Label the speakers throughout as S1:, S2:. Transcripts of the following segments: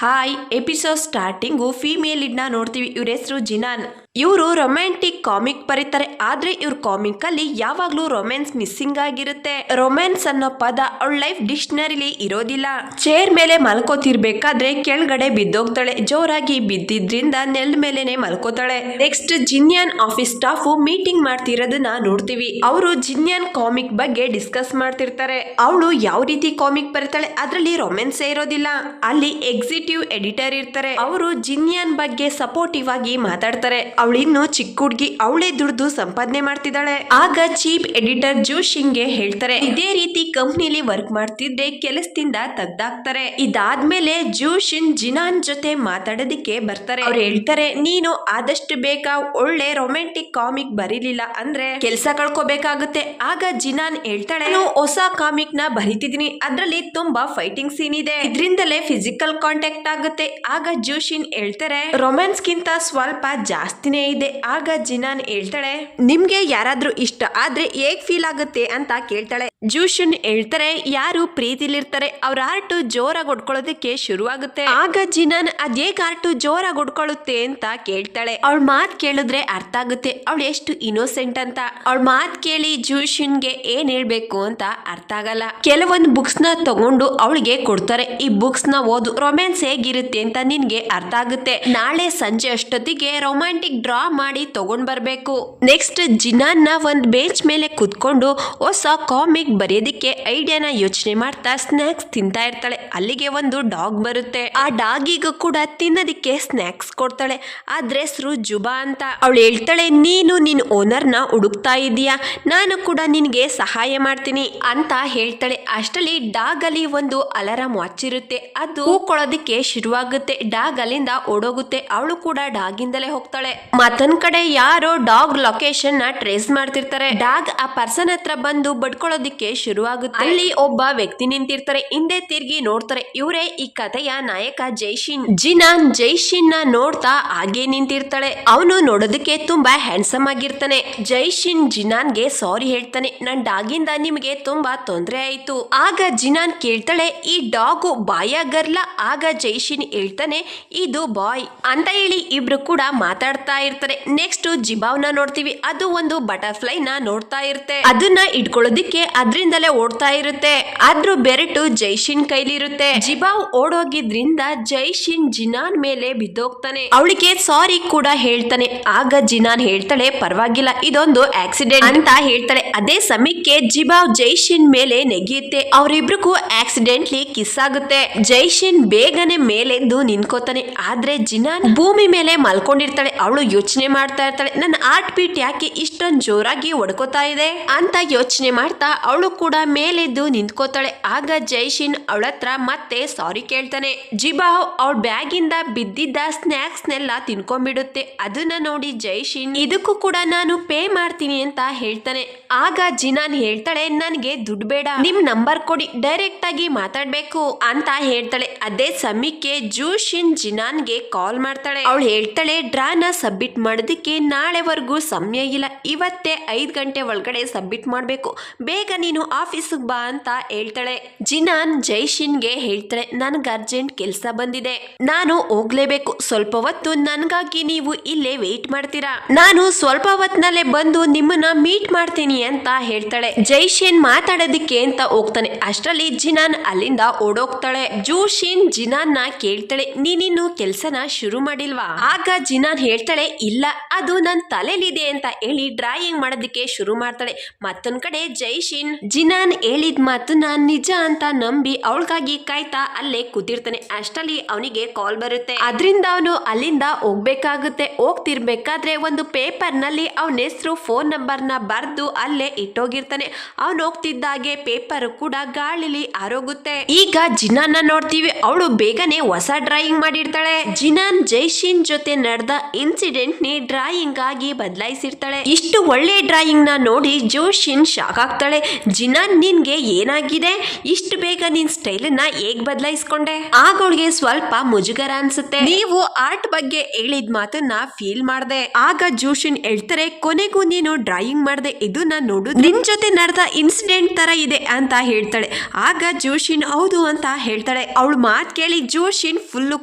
S1: Hi episode starting female ಲೀಡ್ನ ನೋಡ್ತೀವಿ. ಇವ್ರ ಹೆಸರು ಜಿನಾನ್. ಇವರು ರೊಮ್ಯಾಂಟಿಕ್ ಕಾಮಿಕ್ ಬರೀತಾರೆ. ಆದ್ರೆ ಇವ್ರ ಕಾಮಿಕ್ ಅಲ್ಲಿ ಯಾವಾಗ್ಲೂ ರೊಮ್ಯಾನ್ಸ್ ಮಿಸ್ಸಿಂಗ್ ಆಗಿರುತ್ತೆ. ರೊಮ್ಯಾನ್ಸ್ ಅನ್ನೋ ಪದ ಅವಳ ಲೈಫ್ ಡಿಕ್ಷನರಿಲಿ ಇರೋದಿಲ್ಲ. ಚೇರ್ ಮೇಲೆ ಮಲ್ಕೋತಿರ್ಬೇಕಾದ್ರೆ ಕೆಳಗಡೆ ಬಿದ್ದೋಗ್ತಾಳೆ. ಜೋರಾಗಿ ಬಿದ್ದಿದ್ರಿಂದ ನೆಲದ ಮೇಲೆನೆ ಮಲ್ಕೋತಾಳೆ. ನೆಕ್ಸ್ಟ್ ಜಿನ್ಯಾನ್ ಆಫೀಸ್ ಸ್ಟಾಫ್ ಮೀಟಿಂಗ್ ಮಾಡ್ತಿರೋದನ್ನ ನೋಡ್ತೀವಿ. ಅವರು ಜಿನ್ಯಾನ್ ಕಾಮಿಕ್ ಬಗ್ಗೆ ಡಿಸ್ಕಸ್ ಮಾಡ್ತಿರ್ತಾರೆ. ಅವಳು ಯಾವ ರೀತಿ ಕಾಮಿಕ್ ಬರೀತಾಳೆ ಅದ್ರಲ್ಲಿ ರೊಮ್ಯಾನ್ಸ್ ಇರೋದಿಲ್ಲ. ಅಲ್ಲಿ ಎಕ್ಸಿಕ್ಯೂಟಿವ್ ಎಡಿಟರ್ ಇರ್ತಾರೆ. ಅವರು ಜಿನ್ಯಾನ್ ಬಗ್ಗೆ ಸಪೋರ್ಟಿವ್ ಆಗಿ ಮಾತಾಡ್ತಾರೆ. ಅವಳು ಇನ್ನು ಚಿಕ್ಕ ಹುಡುಗಿ, ಅವಳೇ ದುಡ್ದು ಸಂಪಾದನೆ ಮಾಡ್ತಿದ್ದಾಳೆ. ಆಗ ಚೀಫ್ ಎಡಿಟರ್ ಜೂಶಿನ್ಗೆ ಹೇಳ್ತಾರೆ, ಇದೇ ರೀತಿ ಕಂಪ್ನಿಲಿ ವರ್ಕ್ ಮಾಡ್ತಿದ್ರೆ ಕೆಲಸದಿಂದ ತೆಗ್ದಾಕ್ತಾರೆ. ಇದಾದ್ಮೇಲೆ ಜೂಶಿನ್ ಜಿನಾನ್ ಜೊತೆ ಮಾತಾಡೋದಕ್ಕೆ ಬರ್ತಾರೆ. ಅವ್ರು ಹೇಳ್ತಾರೆ, ನೀನು ಆದಷ್ಟು ಬೇಗ ಒಳ್ಳೆ ರೊಮ್ಯಾಂಟಿಕ್ ಕಾಮಿಕ್ ಬರೀಲಿಲ್ಲ ಅಂದ್ರೆ ಕೆಲಸ ಕಳ್ಕೋಬೇಕಾಗುತ್ತೆ. ಆಗ ಜಿನಾನ್ ಹೇಳ್ತಾಳೆ, ನಾನು ಹೊಸ ಕಾಮಿಕ್ ನ ಬರೀತಿದೀನಿ, ಅದ್ರಲ್ಲಿ ತುಂಬಾ ಫೈಟಿಂಗ್ ಸೀನ್ ಇದೆ, ಇದ್ರಿಂದಲೇ ಫಿಸಿಕಲ್ ಕಾಂಟ್ಯಾಕ್ಟ್ ಆಗುತ್ತೆ. ಆಗ ಜೂಶಿನ್ ಹೇಳ್ತಾರೆ, ರೊಮ್ಯಾನ್ಸ್ ಗಿಂತ ಸ್ವಲ್ಪ ಜಾಸ್ತಿನೇ ಇದೆ. ಆಗ ಜಿನಾನ್ ಹೇಳ್ತಾಳೆ, ನಿಮ್ಗೆ ಯಾರಾದ್ರೂ ಇಷ್ಟ ಆದ್ರೆ ಹೇಗ್ ಫೀಲ್ ಆಗುತ್ತೆ ಅಂತ ಕೇಳ್ತಾಳೆ. ಜೂಶಿನ್ ಹೇಳ್ತಾರೆ, ಯಾರು ಪ್ರೀತಿಲಿರ್ತಾರೆ ಅವ್ರ ಹಾರ್ಟ್ ಜೋರಾಗಿ ಹೊಡ್ಕೊಳ್ಳೋದಕ್ಕೆ ಶುರುವಾಗುತ್ತೆ. ಆಗ ಜಿನಾನ್ ಅದೇಗ್ ಹಾರ್ಟ್ ಜೋರಾಗಿ ಹೊಡ್ಕೊಳ್ಳುತ್ತೆ ಅಂತ ಕೇಳ್ತಾಳೆ. ಅವಳ ಮಾತ್ ಕೇಳಿದ್ರೆ ಅರ್ಥ ಆಗುತ್ತೆ ಅವಳು ಎಷ್ಟು ಇನ್ನೋಸೆಂಟ್ ಅಂತ. ಅವಳ ಮಾತ್ ಕೇಳಿ ಜೂಶಿನ್ಗೆ ಏನ್ ಹೇಳ್ಬೇಕು ಅಂತ ಅರ್ಥ ಆಗಲ್ಲ. ಕೆಲವೊಂದು ಬುಕ್ಸ್ ನ ತಗೊಂಡು ಅವಳಿಗೆ ಕೊಡ್ತಾರೆ. ಈ ಬುಕ್ಸ್ ನ ಓದು, ರೊಮ್ಯಾನ್ಸ್ ಹೇಗಿರುತ್ತೆ ಅಂತ ನಿನ್ಗೆ ಅರ್ಥ ಆಗುತ್ತೆ. ನಾಳೆ ಸಂಜೆ ಅಷ್ಟೊತ್ತಿಗೆ ರೊಮ್ಯಾಂಟಿಕ್ ಡ್ರಾ ಮಾಡಿ ತಗೊಂಡ್ ಬರ್ಬೇಕು. ನೆಕ್ಸ್ಟ್ ಜಿನಾನ್ ನ ಒಂದ್ ಬೆಂಚ್ ಮೇಲೆ ಕುತ್ಕೊಂಡು ಹೊಸ ಕಾಮಿಕ್ ಬರೆಯೋದಿಕ್ಕೆ ಐಡಿಯಾನ ಯೋಚನೆ ಮಾಡ್ತಾ ಸ್ನಾಕ್ಸ್ ತಿಂತಾ ಇರ್ತಾಳೆ. ಅಲ್ಲಿಗೆ ಒಂದು ಡಾಗ್ ಬರುತ್ತೆ. ಆ ಡಾಗಿಗೂ ಕೂಡ ತಿನ್ನೋದಿಕ್ಕೆ ಸ್ನಾಕ್ಸ್ ಕೊಡ್ತಾಳೆ. ಆದ್ರೆ ಹೆಸರು ಜುಬಾ ಅಂತ. ಅವಳು ಹೇಳ್ತಾಳೆ, ನೀನು ನಿನ್ ಓನರ್ ನ ಹುಡುಕ್ತಾ ಇದೀಯಾ, ನಾನು ಕೂಡ ನಿನ್ಗೆ ಸಹಾಯ ಮಾಡ್ತೀನಿ ಅಂತ ಹೇಳ್ತಾಳೆ. ಅಷ್ಟರಲ್ಲಿ ಡಾಗ್ ಅಲ್ಲಿ ಒಂದು ಅಲಾರಾಮ್ ವಾಚ್ ಇರುತ್ತೆ. ಅದು ಕೂಕೊಳ್ಳೋದಿಕ್ಕೆ ಶುರುವಾಗುತ್ತೆ. ಡಾಗ್ ಅಲ್ಲಿಂದ ಓಡೋಗುತ್ತೆ. ಅವಳು ಕೂಡ ಡಾಗ್ ಇಂದಲೇ ಹೋಗ್ತಾಳೆ. ಮತ್ತೊಂದ್ ಕಡೆ ಯಾರೋ ಡಾಗ್ ಲೊಕೇಶನ್ ನ ಟ್ರೇಸ್ ಮಾಡ್ತಿರ್ತಾರೆ. ಡಾಗ್ ಆ ಪರ್ಸನ್ ಹತ್ರ ಬಂದು ಬಡ್ಕೊಳ್ಳೋದಿಕ್ಕೆ ಶುರುವಾಗುತ್ತೆ. ಅಲ್ಲಿ ಒಬ್ಬ ವ್ಯಕ್ತಿ ನಿಂತಿರ್ತಾರೆ. ಹಿಂದೆ ತಿರ್ಗಿ ನೋಡ್ತಾರೆ. ಇವರೇ ಈ ಕಥೆಯ ನಾಯಕ ಜೈಶಿನ್. ಜಿನಾನ್ ಜೈಶಿನ್ ನ ನೋಡ್ತಾ ಹಾಗೆ ನಿಂತಿರ್ತಾಳೆ. ಅವನು ನೋಡೋದಕ್ಕೆ ತುಂಬಾ ಹ್ಯಾಂಡ್ಸಮ್ ಆಗಿರ್ತಾನೆ. ಜೈಶಿನ್ ಜಿನಾನ್ಗೆ ಸಾರಿ ಹೇಳ್ತಾನೆ, ನನ್ ಡಾಗಿಂದ ನಿಮ್ಗೆ ತುಂಬಾ ತೊಂದರೆ ಆಯ್ತು. ಆಗ ಜಿನಾನ್ ಕೇಳ್ತಾಳೆ, ಈ ಡಾಗು ಬಾಯ ಗರ್ಲ? ಆಗ ಜೈಶಿನ್ ಹೇಳ್ತಾನೆ, ಇದು ಬಾಯ್ ಅಂತ ಹೇಳಿ ಇಬ್ರು ಕೂಡ ಮಾತಾಡ್ತಾ ಇರ್ತಾರೆ. ನೆಕ್ಸ್ಟ್ ಜಿಬಾವ್ನ ನೋಡ್ತೀವಿ. ಅದು ಒಂದು ಬಟರ್ಫ್ಲೈ ನ ನೋಡ್ತಾ ಇರುತ್ತೆ. ಅದನ್ನ ಇಟ್ಕೊಳ್ಳೋದಿಕ್ಕೆ ಅದ್ರಿಂದಲೇ ಓಡ್ತಾ ಇರುತ್ತೆ. ಆದ್ರೂ ಬೆರಟು ಜೈಶಿನ್ ಕೈಲಿರುತ್ತೆ. ಜಿಬಾವ್ ಓಡೋಗಿದ್ರಿಂದ ಜೈಶಿನ್ ಜಿನಾನ್ ಮೇಲೆ ಬಿದ್ದೋಗ್ತಾನೆ. ಅವಳಿಗೆ ಸಾರಿ ಕೂಡ ಹೇಳ್ತಾನೆ. ಆಗ ಜಿನಾನ್ ಹೇಳ್ತಾಳೆ, ಪರವಾಗಿಲ್ಲ, ಇದೊಂದು ಆಕ್ಸಿಡೆಂಟ್ ಅಂತ ಹೇಳ್ತಾಳೆ. ಅದೇ ಸಮಯಕ್ಕೆ ಜಿಬಾವ್ ಜೈಶಿನ್ ಮೇಲೆ ನೆಗೆಯುತ್ತೆ. ಅವರಿಬ್ರಿಗೂ ಆಕ್ಸಿಡೆಂಟ್ಲಿ ಕಿಸ್ ಆಗುತ್ತೆ. ಜೈಶಿನ್ ಬೇಗನೆ ಮೇಲೆದ್ದು ನಿಂತ್ಕೋತಾನೆ. ಆದ್ರೆ ಜಿನಾನ್ ಭೂಮಿ ಮೇಲೆ ಮಲ್ಕೊಂಡಿರ್ತಾಳೆ. ಅವಳು ಯೋಚನೆ ಮಾಡ್ತಾ ಇರ್ತಾಳೆ, ನನ್ನ ಹಾರ್ಟ್ ಬೀಟ್ ಯಾಕೆ ಇಷ್ಟೊಂದು ಜೋರಾಗಿ ಹೊಡ್ಕೋತಾ ಇದೆ ಅಂತ ಯೋಚನೆ ಮಾಡ್ತಾ ಅವಳು ಕೂಡ ಮೇಲೆದ್ದು ನಿಂತ್ಕೋತಾಳೆ. ಆಗ ಜೈಶಿನ್ ಅವಳತ್ರ ಮತ್ತೆ ಸಾರಿ ಕೇಳ್ತಾನೆ. ಜಿಬಾವ್ ಅವಳ ಬ್ಯಾಗ್ ಇಂದ ಬಿದ್ದಿದ್ದ ಸ್ನಾಕ್ಸ್ ನೆಲ್ಲ ತಿನ್ಕೊಂಡ್ಬಿಡುತ್ತೆ. ಅದನ್ನ ನೋಡಿ ಜೈಶಿನ್, ಇದಕ್ಕೂ ಕೂಡ ನಾನು ಪೇ ಮಾಡ್ತೀನಿ ಅಂತ ಹೇಳ್ತಾನೆ. ಆಗ ಜಿನಾನ್ ಹೇಳ್ತಾಳೆ, ನನ್ಗೆ ದುಡ್ಡು ಬೇಡ, ನಿಮ್ ನಂಬರ್ ಕೊಡಿ, ಡೈರೆಕ್ಟ್ ಆಗಿ ಮಾತಾಡ್ಬೇಕು ಅಂತ ಹೇಳ್ತಾಳೆ. ಅದೇ ಸಮಯಕ್ಕೆ ಜೂಶಿನ್ ಜಿನಾನ್ಗೆ ಕಾಲ್ ಮಾಡ್ತಾಳೆ. ಅವಳು ಹೇಳ್ತಾಳೆ, ಡ್ರಾನ ಸಬ್ಮಿಟ್ ಮಾಡೋದಕ್ಕೆ ನಾಳೆವರೆಗೂ ಸಮಯ ಇಲ್ಲ, ಇವತ್ತೇ 5 ಗಂಟೆ ಒಳಗಡೆ ಸಬ್ಮಿಟ್ ಮಾಡ್ಬೇಕು, ಬೇಗ ನೀನು ಆಫೀಸ್ಗೆ ಬಾ ಅಂತ ಹೇಳ್ತಾಳೆ. ಜಿನಾನ್ ಜೈಶಿನ್ಗೆ ಹೇಳ್ತಾಳೆ, ನನ್ಗೆ ಅರ್ಜೆಂಟ್ ಕೆಲಸ ಬಂದಿದೆ, ನಾನು ಹೋಗ್ಲೇಬೇಕು, ಸ್ವಲ್ಪ ಹೊತ್ತು ನನ್ಗಾಗಿ ನೀವು ಇಲ್ಲೇ ವೇಟ್ ಮಾಡ್ತೀರಾ, ನಾನು ಸ್ವಲ್ಪ ಹೊತ್ನಲ್ಲೇ ಬಂದು ನಿಮ್ಮನ್ನ ಮೀಟ್ ಮಾಡ್ತೀನಿ ಅಂತ ಹೇಳ್ತಾಳೆ. ಜೈಶಿನ್ ಮಾತಾಡೋದಿಕ್ಕೆ ಅಂತ ಹೋಗ್ತಾನೆ. ಅಷ್ಟರಲ್ಲಿ ಜಿನಾನ್ ಅಲ್ಲಿಂದ ಓಡೋಗ್ತಾಳೆ. ಜೂಶಿನ್ ಜಿನಾನ್ ನ ಕೇಳ್ತಾಳೆ, ನೀನಿನ್ನು ಕೆಲ್ಸನ ಶುರು ಮಾಡಿಲ್ವಾ? ಆಗ ಜಿನಾನ್ ಹೇಳ್ತಾಳೆ, ಇಲ್ಲ, ಅದು ನನ್ನ ತಲೆಲಿದೆ ಅಂತ ಹೇಳಿ ಡ್ರಾಯಿಂಗ್ ಮಾಡೋದಕ್ಕೆ ಶುರು ಮಾಡ್ತಾಳೆ. ಮತ್ತೊಂದ್ ಕಡೆ ಜೈಶಿನ್ ಜಿನಾನ್ ಹೇಳಿದ ಮಾತನ್ನ ನಿಜ ಅಂತ ನಂಬಿ ಅವಳಿಗಾಗಿ ಕಾಯ್ತಾ ಅಲ್ಲೇ ಕೂತಿರ್ತಾನೆ. ಅಷ್ಟರಲ್ಲಿ ಅವನಿಗೆ ಕಾಲ್ ಬರುತ್ತೆ. ಅದರಿಂದ ಅವನು ಅಲ್ಲಿಂದ ಹೋಗ್ಬೇಕಾಗುತ್ತೆ. ಹೋಗ್ತಿರ್ಬೇಕಾದ್ರೆ ಒಂದು ಪೇಪರ್ ನಲ್ಲಿ ಅವನ ಹೆಸರು, ಫೋನ್ ನಂಬರ್ ನ ಬರ್ದು ಅಲ್ಲೇ ಇಟ್ಟೋಗಿರ್ತಾನೆ. ಅವನು ಹೋಗ್ತಿದ್ದಾಗೆ ಪೇಪರ್ ಕೂಡ ಗಾಳಿಲಿ ಆರೋಗುತ್ತೆ. ಈಗ ಜಿನಾನ್ ನೋಡ್ತೀವಿ. ಅವಳು ಬೇಗನೆ ಹೊಸ ಡ್ರಾಯಿಂಗ್ ಮಾಡಿರ್ತಾಳೆ. ಜಿನಾನ್ ಜೈಶಿನ್ ಜೊತೆ ನಡೆದ ಇನ್ಸಿಡೆಂಟ್ ಇನ್ಸಿಡೆಂಟ್ ನೇ ಡ್ರಾಯಿಂಗ್ ಆಗಿ ಬದಲಾಯಿಸಿರ್ತಾಳೆ. ಇಷ್ಟು ಒಳ್ಳೆ ಡ್ರಾಯಿಂಗ್ ನ ನೋಡಿ ಜೋಶಿನ್ ಶಾಕ್ ಆಗ್ತಾಳೆ. ಜಿನಾನ್ ನಿನ್ಗೆ ಏನಾಗಿದೆ, ಇಷ್ಟು ಬೇಗ ನಿನ್ ಸ್ಟೈಲ್ ನ ಹೇಗ್ ಬದಲಾಯಿಸ್ಕೊಂಡೆ? ಆಗ ಅವಳಿಗೆ ಸ್ವಲ್ಪ ಮುಜುಗರ ಅನ್ಸುತ್ತೆ. ನೀವು ಆರ್ಟ್ ಬಗ್ಗೆ ಹೇಳಿದ ಮಾತನ್ನ ಫೀಲ್ ಮಾಡ್ದೆ. ಆಗ ಜೋಶಿನ್ ಹೇಳ್ತಾರೆ, ಕೊನೆಗೂ ನೀನು ಡ್ರಾಯಿಂಗ್ ಮಾಡ್ದೆ, ಇದು ನಾನ್ ನೋಡು ನಿನ್ ಜೊತೆ ನಡೆದ ಇನ್ಸಿಡೆಂಟ್ ತರ ಇದೆ ಅಂತ ಹೇಳ್ತಾಳೆ. ಆಗ ಜೋಶಿನ್ ಹೌದು ಅಂತ ಹೇಳ್ತಾಳೆ. ಅವಳು ಮಾತ್ ಕೇಳಿ ಜೋಶಿನ್ ಫುಲ್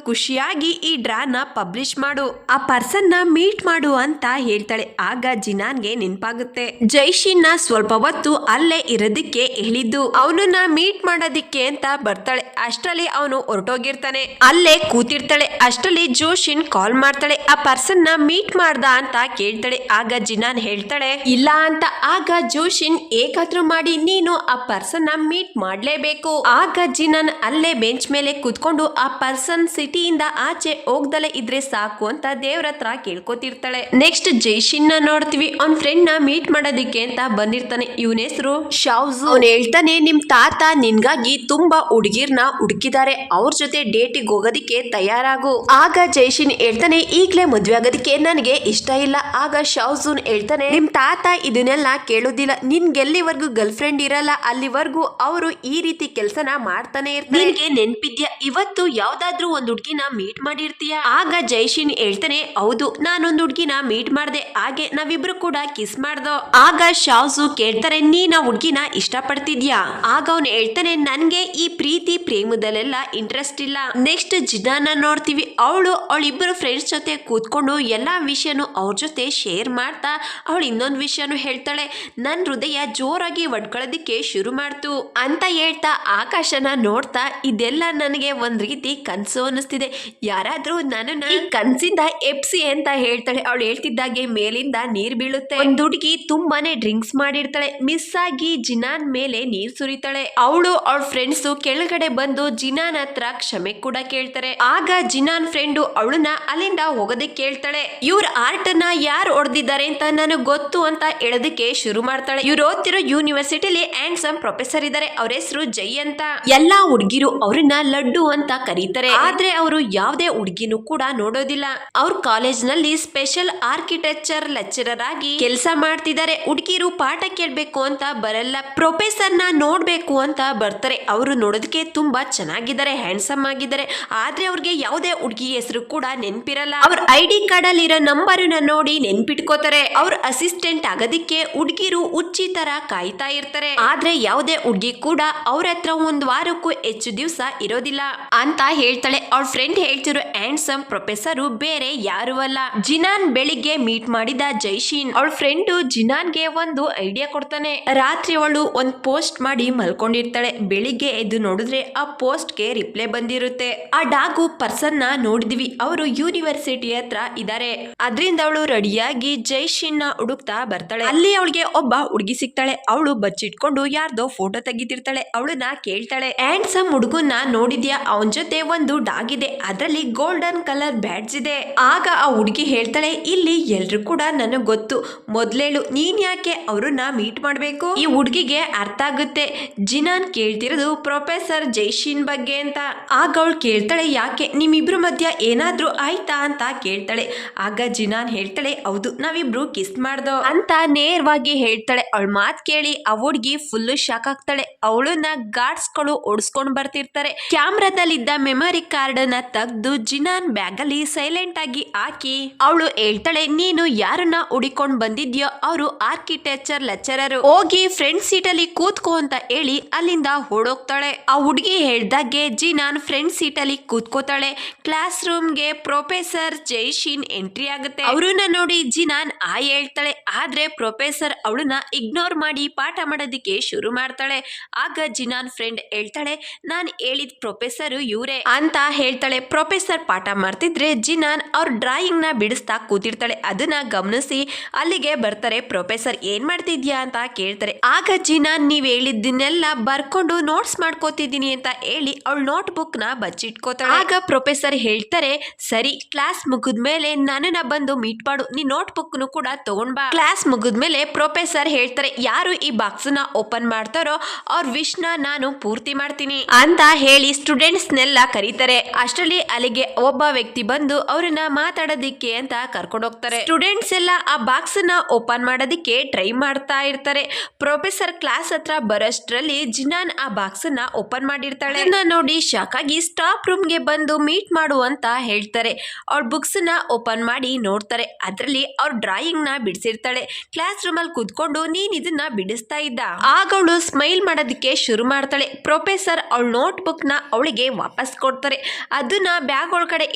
S1: ಖುಷಿಯಾಗಿ ಈ ಡ್ರಾನ ಪಬ್ಲಿಷ್ ಮಾಡು, ಆ ಪರ್ಸನ್ ನ ಮೀಟ್ ಮಾಡು ಅಂತ ಹೇಳ್ತಾಳೆ. ಆಗ ಜಿನಾನ್ಗೆ ನೆನಪಾಗುತ್ತೆ ಜೈಶಿನ್ ನ ಸ್ವಲ್ಪ ಹೊತ್ತು ಅಲ್ಲೇ ಇರೋದಕ್ಕೆ ಹೇಳಿದ್ದು, ಅವನನ್ನ ಮೀಟ್ ಮಾಡೋದಿಕ್ಕೆ ಅಂತ ಬರ್ತಾಳೆ. ಅಷ್ಟರಲ್ಲಿ ಅವನು ಹೊರಟೋಗಿರ್ತಾನೆ. ಅಲ್ಲೇ ಕೂತಿರ್ತಾಳೆ. ಅಷ್ಟರಲ್ಲಿ ಜೋಶಿನ್ ಕಾಲ್ ಮಾಡ್ತಾಳೆ. ಆ ಪರ್ಸನ್ ನ ಮೀಟ್ ಮಾಡ್ದ ಅಂತ ಕೇಳ್ತಾಳೆ. ಆಗ ಜಿನಾನ್ ಹೇಳ್ತಾಳೆ ಇಲ್ಲ ಅಂತ. ಆಗ ಜೋಶಿನ್ ಏಕಾದ್ರೂ ಮಾಡಿ ನೀನು ಆ ಪರ್ಸನ್ ನ ಮೀಟ್ ಮಾಡ್ಲೇಬೇಕು. ಆಗ ಜಿನಾನ್ ಅಲ್ಲೇ ಬೆಂಚ್ ಮೇಲೆ ಕೂತ್ಕೊಂಡು ಆ ಪರ್ಸನ್ ಸಿಟಿಯಿಂದ ಆಚೆ ಹೋಗ್ದಲೆ ಇದ್ರೆ ಸಾಕು ಅಂತ ದೇವ್ರ ಹತ್ರ ಕೇಳ್ಕೊತಿರ್ತಾಳೆ. ನೆಕ್ಸ್ಟ್ ಜೈಶಿನ್ ನ ನೋಡ್ತೀವಿ. ಅವ್ನ್ ಫ್ರೆಂಡ್ ನ ಮೀಟ್ ಮಾಡೋದಿಕ್ಕೆ ಅಂತ ಬಂದಿರ್ತಾನೆ. ಇವನ ಹೆಸರು ಶಾವ್ಜು. ಅವ್ನು ಹೇಳ್ತಾನೆ, ನಿಮ್ ತಾತ ನಿನ್ಗಾಗಿ ತುಂಬಾ ಹುಡುಗಿರ್ನ ಹುಡುಕಿದ್ದಾರೆ, ಅವ್ರ ಜೊತೆ ಡೇಟಿಗೆ ಹೋಗೋದಿಕ್ಕೆ ತಯಾರಾಗು. ಆಗ ಜೈಶಿನ್ ಹೇಳ್ತಾನೆ, ಈಗ್ಲೇ ಮದ್ವೆ ಆಗೋದಿಕ್ಕೆ ನನಗೆ ಇಷ್ಟ ಇಲ್ಲ. ಆಗ ಶಾವ್ಜುನ್ ಹೇಳ್ತಾನೆ, ನಿಮ್ ತಾತ ಇದನ್ನೆಲ್ಲ ಕೇಳೋದಿಲ್ಲ, ನಿನ್ಗೆಲ್ಲಿವರೆಗೂ ಗರ್ಲ್ ಫ್ರೆಂಡ್ ಇರಲ್ಲ ಅಲ್ಲಿವರೆಗೂ ಅವರು ಈ ರೀತಿ ಕೆಲ್ಸನ ಮಾಡ್ತಾನೆ ಇರ್ತಾರೆ. ನಿನ್ಗೆ ನೆನ್ಪಿದ್ಯಾ ಇವತ್ತು ಯಾವ್ದಾದ್ರು ಒಂದ್ ಹುಡ್ಗಿನ ಮೀಟ್ ಮಾಡಿರ್ತೀಯ? ಆಗ ಜೈಶಿನ್ ಹೇಳ್ತಾನೆ, ಹೌದು ನಾನೊಂದ್ ಹುಡ್ಗಿನ ಮೀಟ್ ಮಾಡ್ದೆ, ಹಾಗೆ ನಾವಿಬ್ರು ಕೂಡ ಕಿಸ್ ಮಾಡ್ದೋ. ಆಗ ಶಾವ್ಜು ಕೇಳ್ತಾರೆ, ನೀನ್ ಆ ಹುಡ್ಗಿನ ಇಷ್ಟ ಪಡ್ತಿದ್ಯಾ? ಆಗ ಅವ್ನು ಹೇಳ್ತಾನೆ, ನನ್ಗೆ ಈ ಪ್ರೀತಿ ಪ್ರೇಮದಲ್ಲೆಲ್ಲ ಇಂಟ್ರೆಸ್ಟ್ ಇಲ್ಲ. ನೆಕ್ಸ್ಟ್ ಜಿನಾನ ನೋಡ್ತೀವಿ. ಅವಳಿಬ್ಬರು ಫ್ರೆಂಡ್ಸ್ ಜೊತೆ ಕೂತ್ಕೊಂಡು ಎಲ್ಲಾ ವಿಷಯನು ಅವ್ರ ಜೊತೆ ಶೇರ್ ಮಾಡ್ತಾ ಅವಳು ಇನ್ನೊಂದು ವಿಷಯನು ಹೇಳ್ತಾಳೆ. ನನ್ ಹೃದಯ ಜೋರಾಗಿ ಒಡ್ಕೊಳ್ಳೋದಿಕ್ಕೆ ಶುರು ಮಾಡ್ತು ಅಂತ ಹೇಳ್ತಾ ಆಕಾಶನ ನೋಡ್ತಾ, ಇದೆಲ್ಲ ನನಗೆ ಒಂದ್ ರೀತಿ ಕನ್ಸು ಅನ್ನಿಸ್ತಿದೆ, ಯಾರಾದ್ರೂ ನನ್ನನ್ನ ಈ ಕನ್ಸಿಂದ ಎಪ್ಸಿ ಅಂತ ಹೇಳ್ತಾಳೆ. ಅವಳು ಹೇಳ್ತಿದ್ದಾಗೆ ಮೇಲಿಂದ ನೀರ್ ಬೀಳುತ್ತೆ. ಒಂದ್ ಹುಡುಗಿ ತುಂಬಾನೇ ಡ್ರಿಂಕ್ಸ್ ಮಾಡಿರ್ತಾಳೆ. ಮಿಸ್ ಆಗಿ ಜಿನಾನ್ ಮೇಲೆ ನೀರ್ ಸುರಿತಾಳೆ. ಅವಳು ಅವಳ ಫ್ರೆಂಡ್ಸ್ ಕೆಳಗಡೆ ಬಂದು ಜಿನಾನ್ ಹತ್ರ ಕ್ಷಮೆ ಕೂಡ ಕೇಳ್ತಾರೆ. ಆಗ ಜಿನಾನ್ ಫ್ರೆಂಡು ಅವಳನ್ನ ಅಲ್ಲಿಂದ ಹೋಗೋದಕ್ಕೆ ಕೇಳ್ತಾಳೆ. ಇವ್ರ ಆರ್ಟ್ ನ ಯಾರು ಹೊಡೆದಿದ್ದಾರೆ ಅಂತ ನನಗ್ ಗೊತ್ತು ಅಂತ ಹೇಳೋದಕ್ಕೆ ಶುರು ಮಾಡ್ತಾಳೆ. ಇವ್ರು ಓದ್ತಿರೋ ಯೂನಿವರ್ಸಿಟಿಲಿ ಹ್ಯಾಂಡ್ಸಮ್ ಪ್ರೊಫೆಸರ್ ಇದ್ದಾರೆ, ಅವ್ರ ಹೆಸರು ಜೈ ಅಂತ. ಎಲ್ಲಾ ಹುಡುಗಿರು ಅವ್ರನ್ನ ಲಡ್ಡು ಅಂತ ಕರೀತಾರೆ. ಆದ್ರೆ ಅವರು ಯಾವ್ದೇ ಹುಡುಗಿನೂ ಕೂಡ ನೋಡೋದಿಲ್ಲ. ಅವ್ರ ಕಾಲೇಜ್ ನಲ್ಲಿ ಸ್ಪೆಷಲ್ ಆರ್ಕಿಟೆಕ್ಚರ್ ಲೆಕ್ಚರರ್ ಆಗಿ ಕೆಲಸ ಮಾಡ್ತಿದ್ದಾರೆ. ಹುಡುಗಿರು ಪಾಠ ಕೇಳ್ಬೇಕು ಅಂತ ಬರಲ್ಲ, ಪ್ರೊಫೆಸರ್ ನ ನೋಡ್ಬೇಕು ಅಂತ ಬರ್ತಾರೆ. ಅವರು ನೋಡೋದಕ್ಕೆ ತುಂಬಾ ಚೆನ್ನಾಗಿದ್ದಾರೆ, ಹ್ಯಾಂಡ್ಸಮ್ ಆಗಿದ್ದಾರೆ. ಆದ್ರೆ ಅವ್ರಿಗೆ ಯಾವ್ದೇ ಹುಡುಗಿ ಹೆಸರು ಕೂಡ ನೆನ್ಪಿರಲ್ಲ. ಅವ್ರ ID ಕಾರ್ಡ್ ಅಲ್ಲಿ ಇರೋ ನಂಬರ್ ನ ನೋಡಿ ನೆನ್ಪಿಟ್ಕೋತಾರೆ. ಅವ್ರ ಅಸಿಸ್ಟೆಂಟ್ ಆಗೋದಿಕ್ಕೆ ಹುಡುಗಿರು ಹುಚ್ಚಿ ತರ ಕಾಯ್ತಾ ಇರ್ತಾರೆ. ಆದ್ರೆ ಯಾವುದೇ ಹುಡುಗಿ ಕೂಡ ಅವ್ರ ಹತ್ರ ಒಂದ್ ವಾರಕ್ಕೂ ಹೆಚ್ಚು ದಿವಸ ಇರೋದಿಲ್ಲ ಅಂತ ಹೇಳ್ತಾಳೆ. ಅವಳ ಫ್ರೆಂಡ್ ಹೇಳ್ತಿರೋ ಹ್ಯಾಂಡ್ಸಮ್ ಪ್ರೊಫೆಸರ್ ಬೇರೆ ಯಾರು ಅಲ್ಲ, ಜಿನಾನ್ ಬೆಳಿಗ್ಗೆ ಮೀಟ್ ಮಾಡಿದ ಜೈಶಿನ್. ಅವಳ ಫ್ರೆಂಡ್ ಜಿನಾನ್ಗೆ ಒಂದು ಐಡಿಯಾ ಕೊಡ್ತಾನೆ. ರಾತ್ರಿ ಅವಳು ಒಂದ್ ಪೋಸ್ಟ್ ಮಾಡಿ ಮಲ್ಕೊಂಡಿರ್ತಾಳೆ. ಬೆಳಿಗ್ಗೆ ಎದ್ದು ನೋಡಿದ್ರೆ ಆ ಪೋಸ್ಟ್ ಗೆ ರಿಪ್ಲೈ ಬಂದಿರುತ್ತೆ. ಆ ಡಾಗು ಪರ್ಸನ್ ನ ನೋಡಿದ್ವಿ, ಅವರು ಯೂನಿವರ್ಸಿಟಿ ಹತ್ರ ಇದ್ದಾರೆ. ಅದ್ರಿಂದ ಅವಳು ರೆಡಿಯಾಗಿ ಜೈಶಿನ್ ನ ಹುಡುಕ್ತಾ ಬರ್ತಾಳೆ. ಅಲ್ಲಿ ಅವಳಿಗೆ ಒಬ್ಬ ಹುಡುಗಿ ಸಿಗ್ತಾಳೆ. ಅವಳು ಬಚ್ಚಿಟ್ಕೊಂಡು ಯಾರ್ದೋ ಫೋಟೋ ತೆಗಿತಿರ್ತಾಳೆ. ಅವಳನ್ನ ಕೇಳ್ತಾಳೆ, ಹ್ಯಾಂಡ್ಸಮ್ ಹುಡುಗನ್ನ ನೋಡಿದ್ಯಾ? ಅವನ್ ಜೊತೆ ಒಂದು ಡಾಗ್ ಇದೆ, ಅದ್ರಲ್ಲಿ ಗೋಲ್ಡನ್ ಕಲರ್ ಬ್ಯಾಡ್ಜ್ ಇದೆ. ಆಗ ಆ ಹುಡುಗಿ ಹೇಳ್ತಾಳೆ, ಇಲ್ಲಿ ಎಲ್ರು ಕೂಡ ನನಗ್ ಗೊತ್ತು, ಮೊದ್ಲೇಳು ನೀನ್ ಯಾಕೆ ಅವ್ರನ್ನ ಮೀಟ್ ಮಾಡ್ಬೇಕು? ಈ ಹುಡುಗಿಗೆ ಅರ್ಥ ಆಗುತ್ತೆ ಜಿನಾನ್ ಕೇಳ್ತಿರೋದು ಪ್ರೊಫೆಸರ್ ಜೈಶಿನ್ ಬಗ್ಗೆ ಅಂತ. ಆಗ ಅವಳು ಕೇಳ್ತಾಳೆ, ಯಾಕೆ ನಿಮ್ಮಿಬ್ರು ಮಧ್ಯ ಏನಾದ್ರೂ ಆಯ್ತಾ ಅಂತ ಕೇಳ್ತಾಳೆ. ಆಗ ಜಿನಾನ್ ಹೇಳ್ತಾಳೆ, ಹೌದು ನಾವಿಬ್ರು ಕಿಸ್ ಮಾಡ್ದೋ ಅಂತ ನೇರವಾಗಿ ಹೇಳ್ತಾಳೆ. ಅವಳ ಮಾತ್ ಕೇಳಿ ಆ ಹುಡುಗಿ ಫುಲ್ ಶಾಕ್ ಆಗ್ತಾಳೆ. ಅವಳನ್ನ ಗಾರ್ಡ್ಸ್ ಗಳು ಓಡಿಸ್ಕೊಂಡ್ ಬರ್ತಿರ್ತಾರೆ. ಕ್ಯಾಮ್ರಾದಲ್ಲಿದ್ದ ಮೆಮರಿ ಕಾರ್ಡ್ ನ ತೆಗೆದು ಜಿನಾನ್ ಬ್ಯಾಗ್ ಅಲ್ಲಿ ಸೈಲೆಂಟ್ ಆಗಿ ಹಾಕಿ ಅವಳು ಹೇಳ್ತಾಳೆ, ನೀನು ಯಾರನ್ನ ಹುಡಿಕೊಂಡ್ ಬಂದಿದ್ಯೋ ಅವರು ಆರ್ಕಿಟೆಕ್ಚರ್ ಲೆಕ್ಚರರ್, ಹೋಗಿ ಫ್ರಂಟ್ ಸೀಟ್ ಅಲ್ಲಿ ಕೂತ್ಕೋ ಅಂತ ಹೇಳಿ ಅಲ್ಲಿಂದ ಓಡೋಗ್ತಾಳೆ. ಆ ಹುಡುಗಿ ಹೇಳ್ದಾಗೆ ಜಿನಾನ್ ಫ್ರಂಟ್ ಸೀಟ್ ಅಲ್ಲಿ ಕೂತ್ಕೋತಾಳೆ. ಕ್ಲಾಸ್ ರೂಮ್ ಗೆ ಪ್ರೊಫೆಸರ್ ಜೈಶಿನ್ ಎಂಟ್ರಿ ಆಗುತ್ತೆ. ಅವ್ರನ್ನ ನೋಡಿ ಜಿನಾನ್ ಹೇಳ್ತಾಳೆ. ಆದ್ರೆ ಪ್ರೊಫೆಸರ್ ಅವಳನ್ನ ಇಗ್ನೋರ್ ಮಾಡಿ ಪಾಠ ಮಾಡೋದಿಕ್ಕೆ ಶುರು ಮಾಡ್ತಾಳೆ. ಆಗ ಜಿನಾನ್ ಫ್ರೆಂಡ್ ಹೇಳ್ತಾಳೆ, ನಾನ್ ಹೇಳಿದ ಪ್ರೊಫೆಸರ್ ಇವ್ರೆ ಅಂತ ಹೇಳ್ತಾಳೆ. ಪ್ರೊಫೆಸರ್ ಪಾಠ ಮಾಡ್ತಿದ್ರೆ ಜಿನಾನ್ ಅವ್ರ ಡ್ರಾಯಿಂಗ್ ನ ಬಿಡಿಸ್ತಾ ಕೂತಿರ್ತಾಳೆ. ಅದನ್ನ ಗಮನಿಸಿ ಅಲ್ಲಿಗೆ ಬರ್ತಾರೆ. ಪ್ರೊಫೆಸರ್ ಏನ್ ಮಾಡ್ತಿದ್ಯಾ ಅಂತ ಕೇಳ್ತಾರೆ. ಆಗ ಜಿನಾನ್ ನೀವ್ ಹೇಳಿದ್ದನ್ನೆಲ್ಲ ಬರ್ಕೊಂಡು ನೋಟ್ಸ್ ಮಾಡ್ಕೋತಿದ್ದೀನಿ ಅಂತ ಹೇಳಿ ಅವಳ ನೋಟ್ ಬುಕ್ ನ ಬಚ್ಚಿಟ್ಕೋತಾಳೆ. ಆಗ ಪ್ರೊಫೆಸರ್ ಹೇಳ್ತಾರೆ, ಸರಿ ಕ್ಲಾಸ್ ಮುಗಿದ್ಮೇಲೆ ನನ್ನನ್ನ ಬಂದು ಮೀಟ್ ಮಾಡು, ನೀ ನೋಟ್ ಬುಕ್ ನು ಕೂಡ ತಗೊಂಡ್ ಬಾ. ಕ್ಲಾಸ್ ಮುಗಿದ್ಮೇಲೆ ಪ್ರೊಫೆಸರ್ ಹೇಳ್ತಾರೆ, ಯಾರು ಈ ಬಾಕ್ಸ್ ನ ಓಪನ್ ಮಾಡ್ತಾರೋ ಅವ್ರ ವಿಶ್ ನ ನಾನು ಪೂರ್ತಿ ಮಾಡ್ತೀನಿ ಅಂತ ಹೇಳಿ ಸ್ಟೂಡೆಂಟ್ಸ್ ನೆಲ್ಲ ಕರೀತಾರೆ. ಅಷ್ಟರಲ್ಲಿ ಅಲ್ಲಿಗೆ ಒಬ್ಬ ವ್ಯಕ್ತಿ ಬಂದು ಅವ್ರನ್ನ ಮಾತಾಡೋದಿಕ್ಕೆ ಮಾಡೋದಿಕ್ಕೆ ಅಂತ ಕರ್ಕೊಂಡು ಹೋಗ್ತಾರೆ. ಸ್ಟೂಡೆಂಟ್ಸ್ ಎಲ್ಲ ಆ ಬಾಕ್ಸ್ ನ ಓಪನ್ ಮಾಡೋದಿಕ್ಕೆ ಟ್ರೈ ಮಾಡ್ತಾ ಇರ್ತಾರೆ. ಪ್ರೊಫೆಸರ್ ಕ್ಲಾಸ್ ಹತ್ರ ಬರೋಷ್ಟ್ರಲ್ಲಿ ಜಿನಾನ್ ಆ ಬಾಕ್ಸ್ ನ ಓಪನ್ ಮಾಡಿರ್ತಾಳೆ. ಅದನ್ನ ನೋಡಿ ಶಾಕ್ ಆಗಿ ಸ್ಟಾಫ್ ರೂಮ್ ಗೆ ಬಂದು ಮೀಟ್ ಮಾಡು ಅಂತ ಹೇಳ್ತಾರೆ. ಅವ್ಳ ಬುಕ್ಸ್ ನ ಓಪನ್ ಮಾಡಿ ನೋಡ್ತಾರೆ. ಅದ್ರಲ್ಲಿ ಅವ್ರ ಡ್ರಾಯಿಂಗ್ ನ ಬಿಡಿಸಿರ್ತಾಳೆ. ಕ್ಲಾಸ್ ರೂಮ್ ಅಲ್ಲಿ ಕೂತ್ಕೊಂಡು ನೀನ್ ಇದನ್ನ ಬಿಡಿಸ್ತಾ ಇದ್ದ. ಆಗ ಅವಳು ಸ್ಮೈಲ್ ಮಾಡೋದಕ್ಕೆ ಶುರು ಮಾಡ್ತಾಳೆ. ಪ್ರೊಫೆಸರ್ ಅವಳ ನೋಟ್ ಬುಕ್ ನ ಅವಳಿಗೆ ವಾಪಸ್ ಕೊಡ್ತಾರೆ. ಅದನ್ನ ಬ್ಯಾಗ್ ಒಳಗಡೆ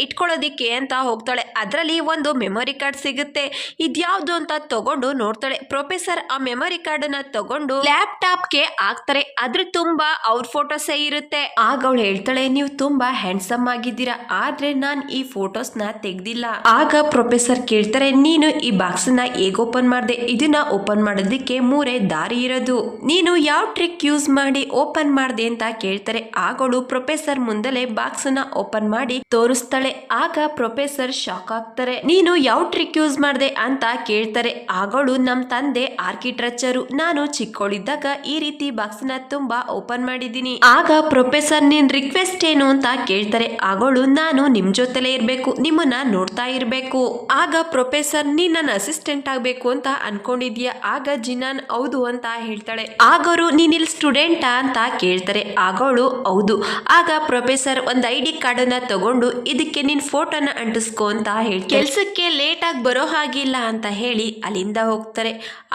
S1: ಇಟ್ಕೊಳ್ಳೋದಿಕ್ಕೆ ಅಂತ ಹೋಗ್ತಾಳೆ. ಅದರಲ್ಲಿ ಒಂದು ಮೆಮೊರಿ ಕಾರ್ಡ್ ಸಿಗುತ್ತೆ. ಇದ್ಯಾವ್ದು ಅಂತ ತಗೊಂಡು ನೋಡ್ತಾಳೆ. ಪ್ರೊಫೆಸರ್ ಆ ಮೆಮೊರಿ ಕಾರ್ಡ್ ನ ತಗೊಂಡು ಲ್ಯಾಪ್ಟಾಪ್ ಗೆ ಹಾಕ್ತಾರೆ. ಅದ್ರ ತುಂಬಾ ಅವ್ರ ಫೋಟೋಸೇ ಇರುತ್ತೆ. ಆಗ ಅವಳು ಹೇಳ್ತಾಳೆ, ನೀವು ತುಂಬಾ ಹ್ಯಾಂಡ್ಸಮ್ ಆಗಿದ್ದೀರಾ, ಆದ್ರೆ ನಾನ್ ಈ ಫೋಟೋಸ್ ನ ತೆಗ್ದಿಲ್ಲ. ಆಗ ಪ್ರೊಫೆಸರ್ ಕೇಳ್ತಾರೆ, ನೀನು ಈ ಬಾಕ್ಸ್ ನ ಹೇಗ್ ಓಪನ್ ಮಾಡ್ದೆ? ಇದನ್ನ ಓಪನ್ ಮಾಡೋದಕ್ಕೆ ಮೂರೇ ದಾರಿ ಇರೋದು. ನೀನು ಯಾವ ಟ್ರಿಕ್ ಯೂಸ್ ಮಾಡಿ ಓಪನ್ ಮಾಡ್ದೆ ಅಂತ ಕೇಳ್ತಾರೆ. ಆಗಳು ಪ್ರೊಫೆಸರ್ ಮುಂದಲೇ ಬಾಕ್ಸ್ ನ ಓಪನ್ ಮಾಡಿ ತೋರಿಸ್ತಾಳೆ. ಆಗ ಪ್ರೊಫೆಸರ್ ಶಾಕ್ ಆಗ್ತಾರೆ. ನೀನು ಯಾವ ಟ್ರಿಕ್ ಯೂಸ್ ಮಾಡ್ದೆ ಅಂತ ಕೇಳ್ತಾರೆ. ಆಗಳು ನಮ್ ತಂದೆ ಆರ್ಕಿಟೆಕ್ಚರು, ನಾನು ಚಿಕ್ಕವಳಿದ್ದಾಗ ಈ ರೀತಿ ಬಾಕ್ಸ್ ನ ತುಂಬಾ ಓಪನ್ ಮಾಡಿದೀನಿ. ಆಗ ಪ್ರೊಫೆಸರ್ ನಿನ್ ರಿಕ್ವೆಸ್ಟ್ ಏನು ಅಂತ ಕೇಳ್ತಾರೆ. ಆಗಳು ನಾನು ನಿಮ್ ಜೊತೆಲೇ ಇರ್ಬೇಕು, ನಿಮ್ಮನ್ನ ನೋಡ್ತಾ ಇರ್ಬೇಕು. ಆಗ ಪ್ರೊಫೆಸರ್ ನೀನ್ ನನ್ನ ಅಸಿಸ್ಟೆಂಟ್ ಆಗ್ಬೇಕು ಅಂತ ಅನ್ಕೊಂಡಿದ್ಯಾ? ಆಗ ಜಿನಾನ್ ಹೌದು ಅಂತ ಹೇಳ್ತಾಳೆ. ಆಗವರು ನೀನ್ ಇಲ್ಲಿ ಸ್ಟೂಡೆಂಟಾ ಅಂತ ಕೇಳ್ತಾರೆ. ಆಗವಳು ಹೌದು. ಆಗ ಪ್ರೊಫೆಸರ್ ಒಂದ್ ID ಕಾರ್ಡ್ ನ ತಗೊಂಡು ಇದಕ್ಕೆ ನಿನ್ ಫೋಟೋನ ಅಂಟಿಸ್ಕೊ ಅಂತ ಹೇಳ್ತಾರೆ. ಕೆಲ್ಸಕ್ಕೆ ಲೇಟ್ ಆಗಿ ಬರೋ ಹಾಗಿಲ್ಲ ಅಂತ ಹೇಳಿ ಅಲ್ಲಿಂದ ಹೋಗ್ತಾರೆ.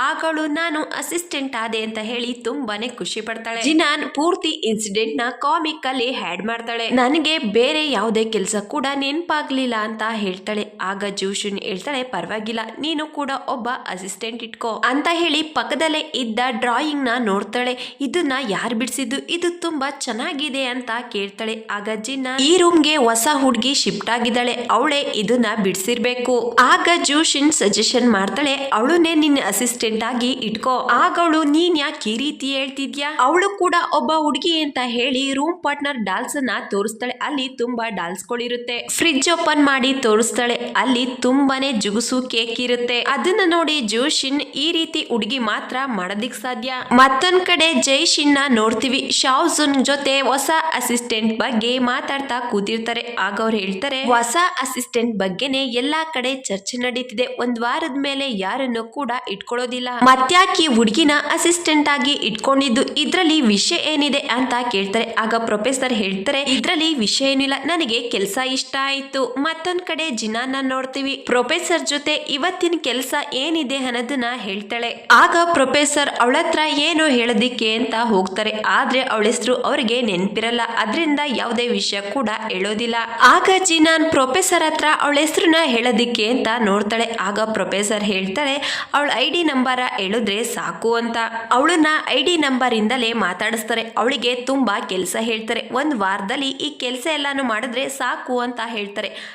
S1: ಆಗವಳು ನಾನು ಅಸಿಸ್ಟೆಂಟ್ ಆದೆ ಅಂತ ಹೇಳಿ ತುಂಬಾನೇ ಖುಷಿ ಪಡ್ತಾಳೆ. ಜಿನಾನ್ ಪೂರ್ತಿ ಇನ್ಸಿಡೆಂಟ್ ನ ಕಾಮಿಕ್ ಅಲ್ಲಿ ಹ್ಯಾಡ್ ಮಾಡ್ತಾಳೆ. ನನಗೆ ಬೇರೆ ಯಾವುದೇ ಕೆಲಸ ಕೂಡ ನೆನಪಾಗ್ಲಿಲ್ಲ ಅಂತ ಹೇಳ್ತಾಳೆ. ಆಗ ಜೂಶನ್ ಹೇಳ್ತಾಳೆ, ಪರವಾಗಿಲ್ಲ, ನೀನು ಕೂಡ ಒಬ್ಬ ಅಸಿಸ್ಟೆಂಟ್ ಇಟ್ಕೋ ಅಂತ ಹೇಳಿ ಪಕ್ಕದಲ್ಲೇ ಇದ್ದ ಡ್ರಾಯಿಂಗ್ ನ ನೋಡ್ತಾಳೆ. ಇದನ್ನ ಯಾರು ಬಿಡಿಸಿದ್ದು? ಇದು ತುಂಬಾ ಚೆನ್ನಾಗಿದೆ ಅಂತ ಕೇಳ್ತಾಳೆ. ಆಗ ಜಿನ್ನಾನ್ ಈ ರೂಮ್ಗೆ ಹೊಸ ಹುಡುಗಿ ಶಿಫ್ಟ್ ಆಗಿದ್ದಾಳೆ, ಅವಳೇ ಇದನ್ನ ಬಿಡಿಸಿರ್ಬೇಕು. ಆಗ ಜೂಶಿನ್ ಸಜೆಷನ್ ಮಾಡ್ತಾಳೆ, ಅವಳನ್ನೇ ನಿನ್ನ ಅಸಿಸ್ಟೆಂಟ್ ಆಗಿ ಇಟ್ಕೋ. ಆಗ ಅವಳು ನೀನ್ ಯಾಕೆ ಈ ರೀತಿ ಹೇಳ್ತಿದ್ಯಾ? ಅವಳು ಕೂಡ ಒಬ್ಬ ಹುಡುಗಿ ಅಂತ ಹೇಳಿ ರೂಮ್ ಪಾರ್ಟ್ನರ್ ಡಾಲ್ಸ್ ನ ತೋರಿಸ್ತಾಳೆ. ಅಲ್ಲಿ ತುಂಬಾ ಡಾಲ್ಸ್ ಗಳಿರುತ್ತೆ. ಫ್ರಿಡ್ಜ್ ಓಪನ್ ಮಾಡಿ ತೋರಿಸ್ತಾಳೆ. ಅಲ್ಲಿ ತುಂಬಾನೇ ಜುಗುಸು ಕೇಕ್ ಇರುತ್ತೆ. ಅದನ್ನ ನೋಡಿ ಜೋಶಿನ್ ಈ ರೀತಿ ಹುಡುಗಿ ಮಾತ್ರ ಮಾಡೋದಿಕ್ ಸಾಧ್ಯ. ಮತ್ತೊಂದ್ ಕಡೆ ಜೈಶಿನ್ ನ ನೋಡ್ತೀವಿ. ಶಾವ್ಜುನ್ ಜೊತೆ ಹೊಸ ಅಸಿಸ್ಟೆಂಟ್ ಬಗ್ಗೆ ಮಾತಾಡ್ತಾ ಕೂತಿರ್ತಾರೆ. ಆಗ ಅವ್ರು ಹೇಳ್ತಾರೆ, ಹೊಸ ಅಸಿಸ್ಟೆಂಟ್ ಬಗ್ಗೆನೆ ಎಲ್ಲಾ ಕಡೆ ಚರ್ಚೆ ನಡೀತಿದೆ. ಒಂದ್ ವಾರದ ಮೇಲೆ ಯಾರನ್ನು ಕೂಡ ಇಟ್ಕೊಳ್ಳೋದಿಲ್ಲ. ಮತ್ತ್ಯಾಕಿ ಹುಡುಗಿನ ಅಸಿಸ್ಟೆಂಟ್ ಆಗಿ ಇಟ್ಕೊಂಡಿದ್ದು? ಇದ್ರಲ್ಲಿ ವಿಷಯ ಏನಿದೆ ಅಂತ ಕೇಳ್ತಾರೆ. ಆಗ ಪ್ರೊಫೆಸರ್ ಹೇಳ್ತಾರೆ, ಇದ್ರಲ್ಲಿ ವಿಷಯ ಏನಿಲ್ಲ, ನನಗೆ ಕೆಲಸ ಇಷ್ಟ ಆಯ್ತು. ಮತ್ತೊಂದ್ ಕಡೆ ಜಿನಾನ್ನ ನೋಡ್ತೀವಿ. ಪ್ರೊಫೆಸರ್ ಜೊತೆ ಇವತ್ತಿನ ಕೆಲಸ ಏನಿದೆ ಅನ್ನೋದನ್ನ ಹೇಳ್ತಾಳೆ. ಆಗ ಪ್ರೊಫೆಸರ್ ಅವಳ ಹತ್ರ ಏನೋ ಹೇಳೋದಿಕ್ಕೆ ಅಂತ ಹೋಗ್ತಾರೆ. ಆದ್ರೆ ಅವಳ ಹೆಸರು ಅವ್ರಿಗೆ ನೆನ್ಪಿರಲ್ಲ. ಅದರಿಂದ ಯಾವುದೇ ವಿಷಯ ಕೂಡ ಹೇಳೋದಿಲ್ಲ. ಆಗ ಜಿನಾನ್ ಪ್ರೊಫೆಸರ್ ಹತ್ರ ಅವಳ ಹೆಸರನ್ನ ಹೇಳೋದಿಕ್ಕೆ ಅಂತ ನೋಡ್ತಾಳೆ. ಆಗ ಪ್ರೊಫೆಸರ್ ಹೇಳ್ತಾಳೆ, ಅವಳ ID ನಂಬರ ಹೇಳಿದ್ರೆ ಸಾಕು ಅಂತ. ಅವಳನ್ನ ID ನಂಬರ್ ಇಂದಲೇ ಮಾತಾಡಿಸ್ತಾರೆ. ಅವಳಿಗೆ ತುಂಬಾ ಕೆಲಸ ಹೇಳ್ತಾರೆ. ಒಂದ್ ವಾರದಲ್ಲಿ ಈ ಕೆಲಸ ಎಲ್ಲಾನು ಮಾಡಿದ್ರೆ ಸಾಕು ಅಂತ ಹೇಳ್ತಾರೆ.